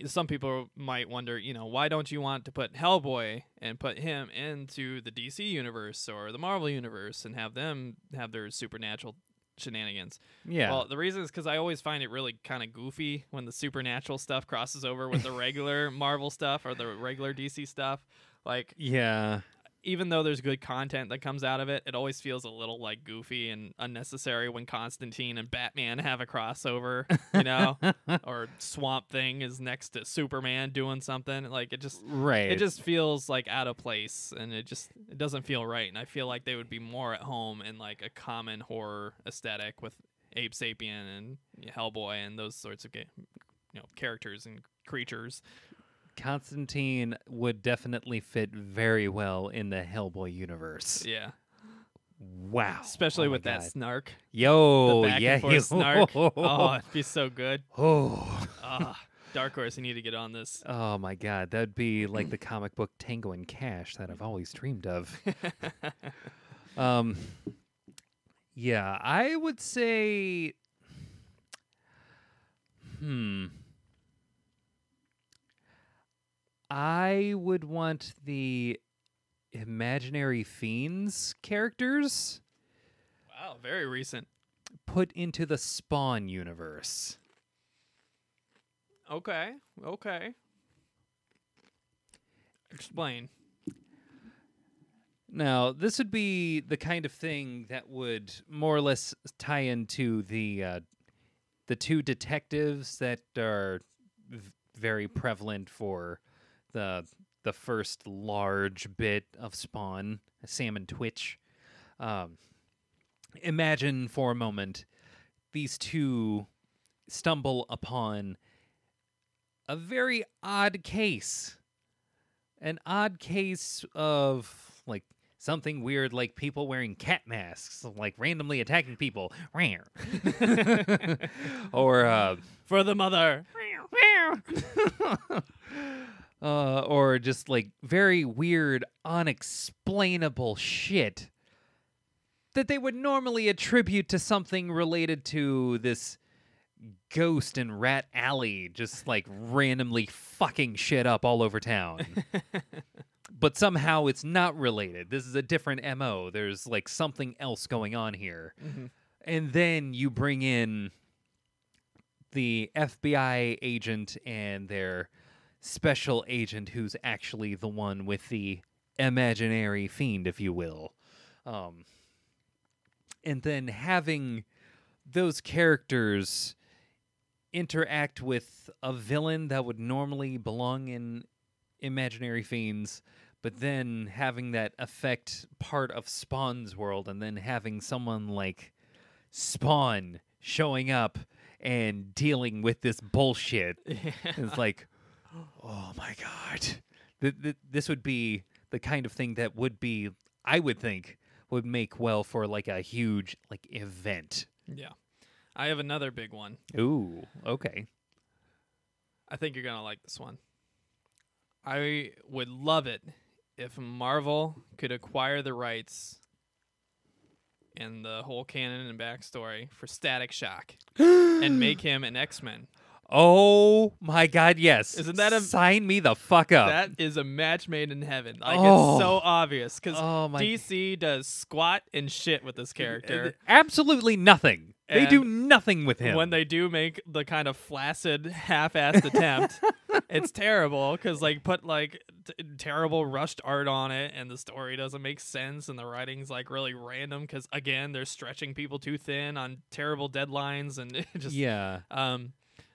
Some people might wonder, you know, why don't you want to put Hellboy and put him into the DC universe or the Marvel universe and have them have their supernatural shenanigans? Yeah. Well, the reason is because I always find it really kind of goofy when the supernatural stuff crosses over with the regular Marvel stuff or the regular DC stuff. Like, yeah. Even though there's good content that comes out of it, it always feels a little like goofy and unnecessary when Constantine and Batman have a crossover, you know, or Swamp Thing is next to Superman doing something. Like it just feels like out of place, and it doesn't feel right. And I feel like they would be more at home in like a common horror aesthetic with Ape Sapien and Hellboy and those sorts of characters and creatures. Constantine would definitely fit very well in the Hellboy universe. Yeah. Wow. Especially with that snark. Yo, the back and forth snark. Oh, it'd be so good. Dark Horse, you need to get on this. Oh my God, that'd be like the comic book Tango and Cash that I've always dreamed of. Yeah, I would say I would want the Imaginary Fiends characters. Wow, very recent. Put into the Spawn universe. Okay. Explain. Now, this would be the kind of thing that would more or less tie into the two detectives that are very prevalent for the first large bit of Spawn, Sam and Twitch. Imagine for a moment these two stumble upon a very odd case. An odd case of like something weird, like people wearing cat masks, like randomly attacking people. Or for the mother. Or just like very weird, unexplainable shit that they would normally attribute to something related to this ghost in Rat Alley, just like randomly fucking shit up all over town. But somehow it's not related. This is a different MO. There's like something else going on here. Mm-hmm. And then you bring in the FBI agent and their special agent who's actually the one with the imaginary fiend, if you will. And then having those characters interact with a villain that would normally belong in imaginary fiends, but then having that affect part of Spawn's world, and then having someone like Spawn showing up and dealing with this bullshit. It's like, oh my God. This would be the kind of thing that would be, I would think, would make well for like a huge like event. Yeah. I have another big one. Ooh, okay. I think you're going to like this one. I would love it if Marvel could acquire the rights and the whole canon and backstory for Static Shock and make him an X-Men. Oh my God, yes. Isn't that sign me the fuck up? That is a match made in heaven. Like, it's so obvious because DC does squat and shit with this character. Absolutely nothing. They do nothing with him. When they do make the kind of flaccid, half-assed attempt, it's terrible because put terrible rushed art on it, and the story doesn't make sense, and the writing's really random because again they're stretching people too thin on terrible deadlines, and it just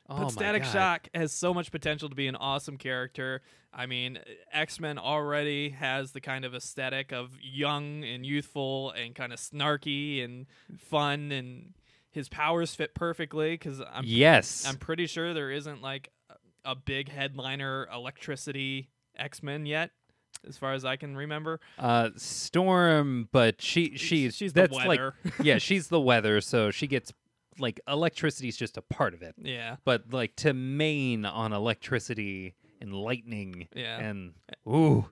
But Static Shock has so much potential to be an awesome character. I mean, X-Men already has the kind of aesthetic of young and youthful and kind of snarky and fun, and his powers fit perfectly because I'm pretty sure there isn't a big headliner electricity X-Men yet, as far as I can remember. Storm, but she's the weather. She's the weather, so she gets electricity's just a part of it. Yeah. But to main on electricity and lightning. Yeah. And oh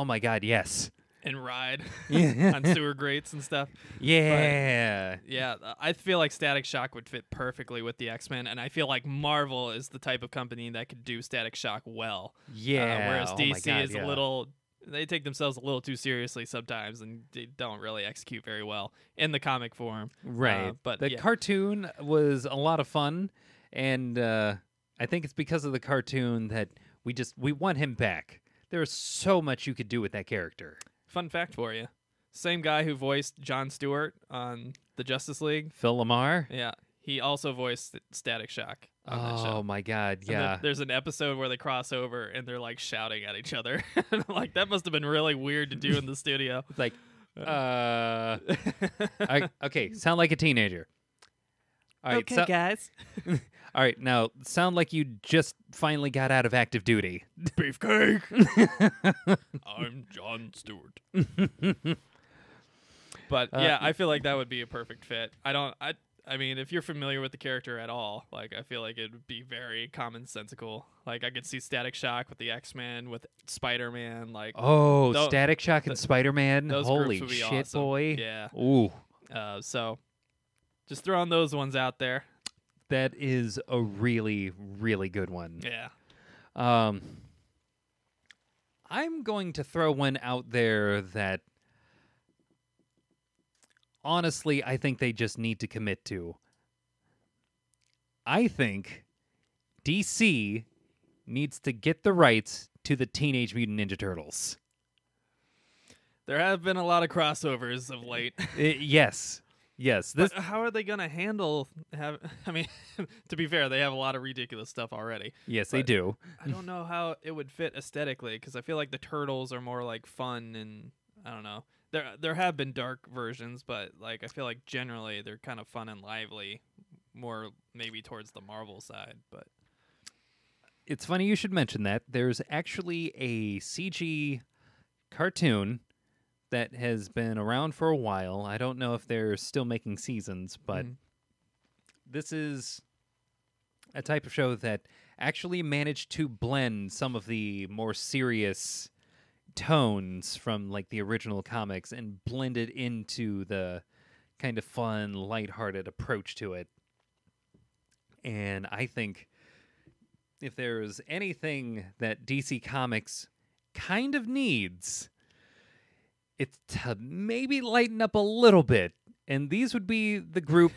my God, yes. And ride on sewer grates and stuff. Yeah. But, yeah, I feel like Static Shock would fit perfectly with the X-Men, and I feel like Marvel is the type of company that could do Static Shock well. Yeah. Whereas DC is a little... They take themselves a little too seriously sometimes, and they don't really execute very well in the comic form. Right. But the cartoon was a lot of fun, and I think it's because of the cartoon that we want him back. There's so much you could do with that character. Fun fact for you. Same guy who voiced Jon Stewart on the Justice League. Phil Lamar? Yeah. He also voiced Static Shock on that show. Oh, my God, yeah. There's an episode where they cross over, and they're, shouting at each other. That must have been really weird to do in the studio. It's okay, sound like a teenager. All right, okay, guys. All right, now, sound like you just finally got out of active duty. Beefcake! I'm Jon Stewart. But, yeah, I feel like that would be a perfect fit. I mean, if you're familiar with the character at all, I feel like it would be very commonsensical. I could see Static Shock with the X-Men, with Spider-Man. Static Shock and Spider-Man. Those Holy groups would be shit, awesome. boy. Yeah. Ooh. So, just throwing those ones out there. That is a really, really good one. Yeah. I'm going to throw one out there that honestly, I think they just need to commit to. I think DC needs to get the rights to the Teenage Mutant Ninja Turtles. There have been a lot of crossovers of late. Yes. But how are they going to handle... I mean, to be fair, they have a lot of ridiculous stuff already. Yes, they do. I don't know how it would fit aesthetically, because I feel like the Turtles are more fun and... I don't know. There have been dark versions, but I feel like generally they're kind of fun and lively, more maybe towards the Marvel side. But it's funny you should mention that. There's actually a CG cartoon that has been around for a while. I don't know if they're still making seasons, but this is a type of show that actually managed to blend some of the more serious tones from the original comics and blended into the kind of fun, lighthearted approach to it. And I think if there's anything that DC Comics kind of needs, it's to maybe lighten up a little bit. And these would be the group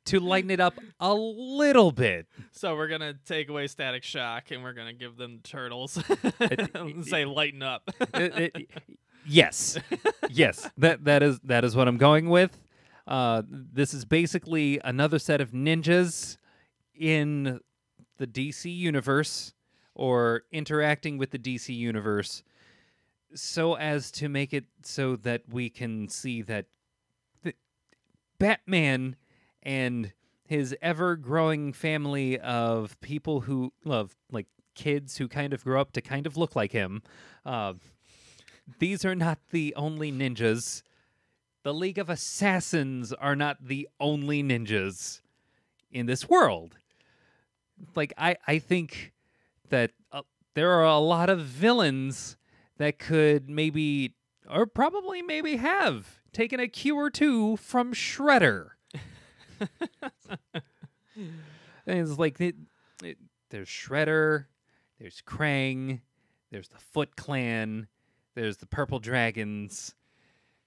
to lighten it up a little bit. So we're going to take away Static Shock and we're going to give them Turtles and say lighten up. Yes. That is what I'm going with. This is basically another set of ninjas in the DC universe or interacting with the DC universe so as to make it so that we can see that Batman and his ever-growing family of people who love, kids who kind of grow up to kind of look like him. These are not the only ninjas. The League of Assassins are not the only ninjas in this world. I think that there are a lot of villains that could maybe, or probably maybe have, taken a cue or two from Shredder. And it's there's Shredder, there's Krang, there's the Foot Clan, there's the Purple Dragons,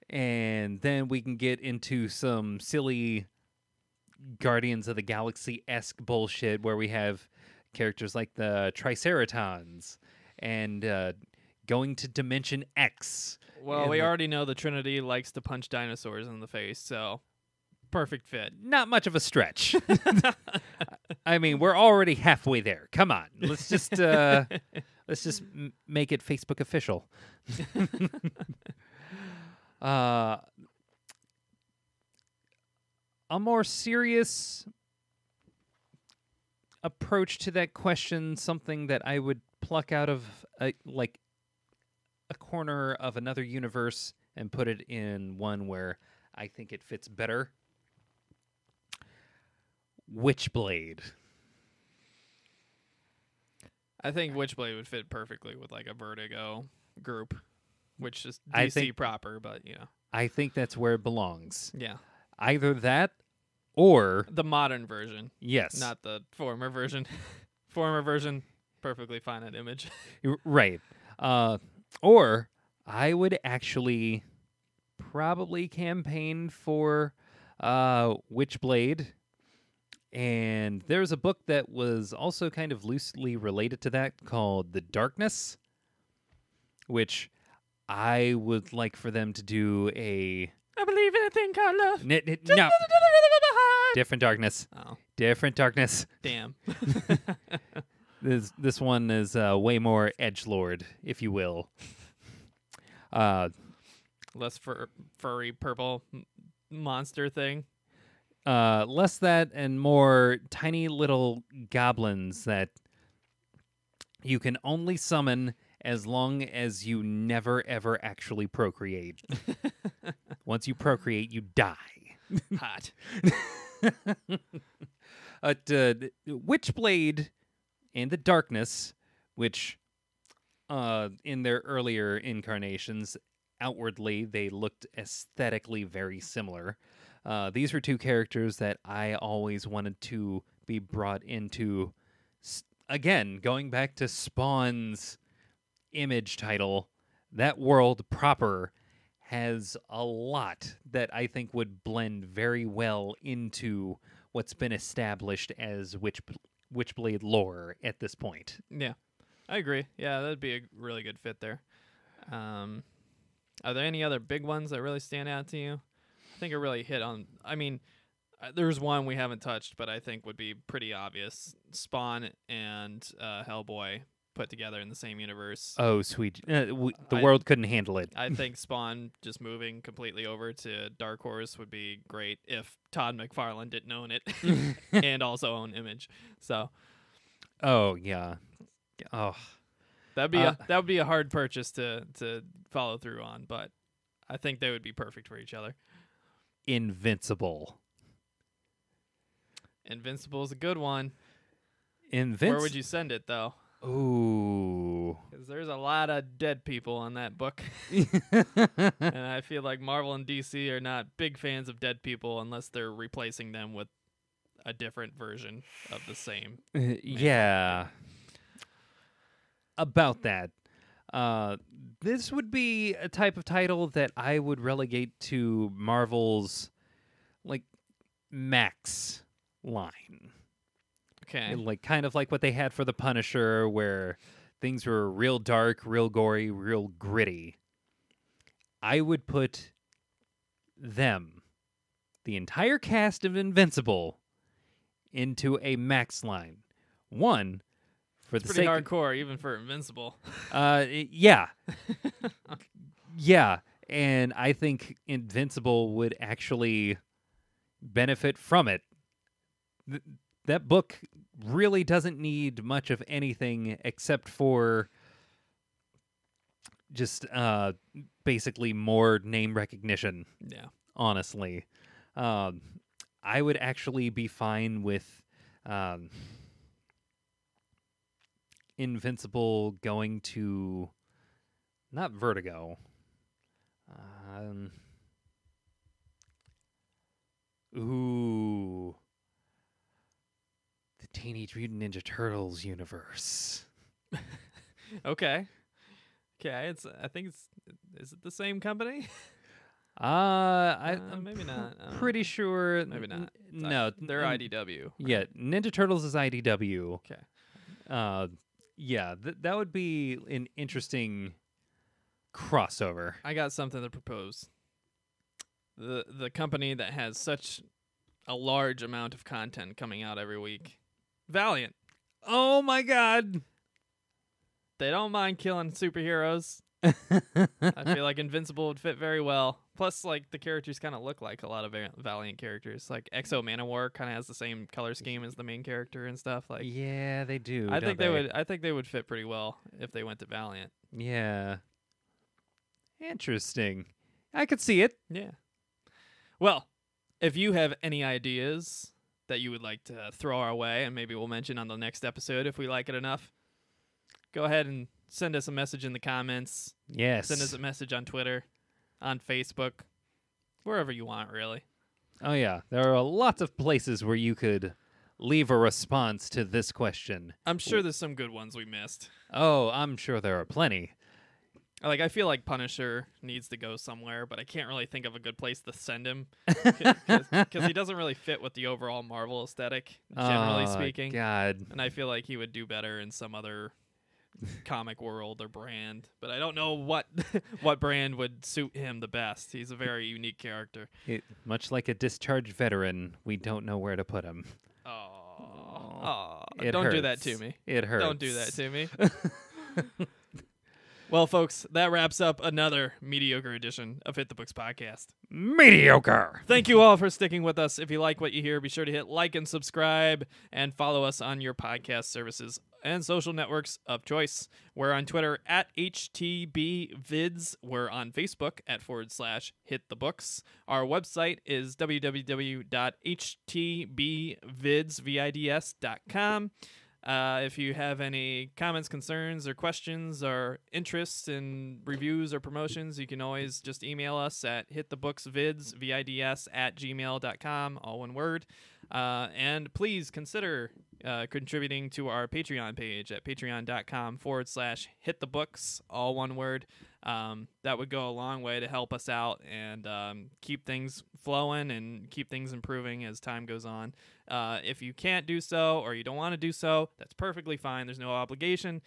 and then we can get into some silly Guardians of the Galaxy-esque bullshit where we have characters like the Triceratons and going to Dimension X. Well, and we like- already know the Trinity likes to punch dinosaurs in the face, so perfect fit. Not much of a stretch. I mean, we're already halfway there. Come on, let's just make it Facebook official. A more serious approach to that question, something that I would pluck out of a corner of another universe and put it in one where I think it fits better. Witchblade. I think Witchblade would fit perfectly with like a Vertigo group, which is I DC think- proper, but you know, I think that's where it belongs. yeah, Either that or, the modern version, yes. not the former version. Former version, perfectly fine at Image. Right. Or I would actually probably campaign for Witchblade. And there's a book that was also kind of loosely related to that called The Darkness, which I would like for them to do a... I believe in a thing called love. No. Different Darkness. Oh, Different Darkness. damn. This one is way more edgelord, if you will. Less furry purple monster thing. Less that and more tiny little goblins that you can only summon as long as you never, ever actually procreate. Once you procreate, you die. Hot. Witchblade and the Darkness, which in their earlier incarnations, outwardly, they looked aesthetically very similar. These were two characters that I always wanted to be brought into. Again, going back to Spawn's Image title, that world proper has a lot that I think would blend very well into what's been established as Witchblade lore at this point. Yeah, I agree. Yeah, that'd be a really good fit there. Are there any other big ones that really stand out to you? I think it really hit on. I mean, there's one we haven't touched, but I think would be pretty obvious. Spawn and Hellboy put together in the same universe. Oh, sweet. The world couldn't handle it. I think Spawn just moving completely over to Dark Horse would be great if Todd McFarlane didn't own it and also own Image. So, Oh, yeah. Oh, that would be a hard purchase to follow through on, but I think they would be perfect for each other. Invincible. Invincible is a good one. Invincible. Where would you send it though? Ooh. Because there's a lot of dead people on that book, and I feel like Marvel and DC are not big fans of dead people unless they're replacing them with a different version of the same. Yeah. About that. This would be a type of title that I would relegate to Marvel's, like, Max line. Okay. Like, kind of like what they had for the Punisher, where things were real dark, real gory, real gritty. I would put them, the entire cast of Invincible, into a Max line. One, for the Pretty sake hardcore, even for Invincible. yeah. Yeah, and I think Invincible would actually benefit from it. That book really doesn't need much of anything except for just basically more name recognition, Yeah. honestly. I would actually be fine with Invincible going to not Vertigo. The Teenage Mutant Ninja Turtles universe. Okay. Okay. I think is it the same company? I'm maybe not. pretty sure. Maybe not. No, They're IDW. Yeah, Ninja Turtles is IDW. Okay. Yeah, that would be an interesting crossover. I got something to propose. The company that has such a large amount of content coming out every week, Valiant. Oh my God! They don't mind killing superheroes. I feel like Invincible would fit very well. Plus, like, the characters kind of look like a lot of Valiant characters. Like Exo Manowar kind of has the same color scheme as the main character and stuff. Like, yeah, they do. I think they would. I think they would fit pretty well if they went to Valiant. Yeah. Interesting. I could see it. Yeah. Well, if you have any ideas that you would like to throw our way, and maybe we'll mention on the next episode if we like it enough, go ahead and send us a message in the comments. Yes. Send us a message on Twitter, on Facebook, wherever you want, really. Oh, yeah. There are lots of places where you could leave a response to this question. I'm sure there's some good ones we missed. Oh, I'm sure there are plenty. Like, I feel like Punisher needs to go somewhere, but I can't really think of a good place to send him because he doesn't really fit with the overall Marvel aesthetic, generally speaking. God. And I feel like he would do better in some other comic world or brand, but I don't know what brand would suit him the best. He's a very unique character. Much like a discharged veteran, we don't know where to put him. Oh, It don't hurts. do that to me. It hurts. Don't do that to me. Well, folks, that wraps up another mediocre edition of Hit the Books Podcast. Mediocre. Thank you all for sticking with us. If you like what you hear, be sure to hit like and subscribe and follow us on your podcast services and social networks of choice. We're on Twitter at HTBVids. We're on Facebook at /HitTheBooks. Our website is www.htbvids.com. If you have any comments, concerns, or questions, or interests in reviews or promotions, you can always just email us at hitthebooksvids@gmail.com, all one word. And please consider contributing to our Patreon page at patreon.com/hitthebooks, all one word. That would go a long way to help us out and keep things flowing and keep things improving as time goes on. If you can't do so or you don't want to do so, that's perfectly fine. There's no obligation.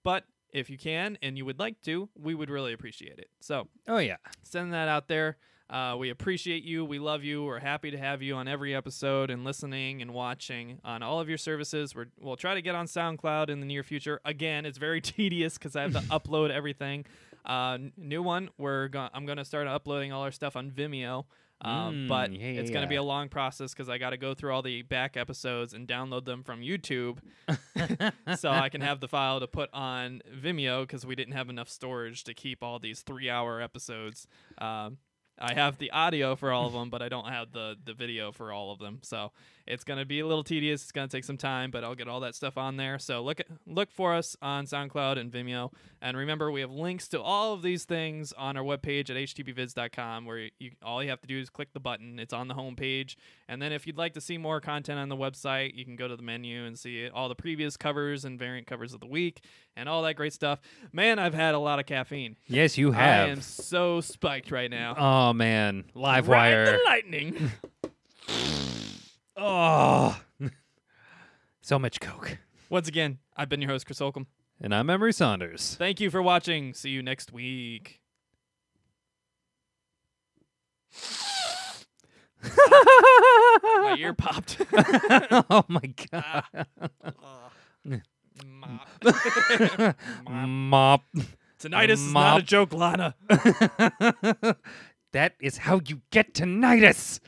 But if you can and you would like to, we would really appreciate it. So, oh yeah, send that out there. We appreciate you. We love you. We're happy to have you on every episode and listening and watching on all of your services. We'll try to get on SoundCloud in the near future. Again, it's very tedious because I have to upload everything. New one, I'm going to start uploading all our stuff on Vimeo. But it's going to be a long process because I got to go through all the back episodes and download them from YouTube so I can have the file to put on Vimeo because we didn't have enough storage to keep all these 3-hour episodes. I have the audio for all of them, but I don't have the video for all of them. So it's going to be a little tedious. It's going to take some time, but I'll get all that stuff on there. So look for us on SoundCloud and Vimeo. And remember, we have links to all of these things on our webpage at htbvids.com, where all you have to do is click the button. It's on the homepage. And then if you'd like to see more content on the website, you can go to the menu and see all the previous covers and variant covers of the week and all that great stuff. Man, I've had a lot of caffeine. Yes, you have. I am so spiked right now. Oh, man. Live Ride wire. the lightning. Oh. So much Coke. Once again, I've been your host, Chris Holcomb. And I'm Emery Saunders. Thank you for watching. See you next week. My ear popped. Oh, my God. Mop. Mop. Tinnitus is not a joke, Lana. That is how you get tinnitus.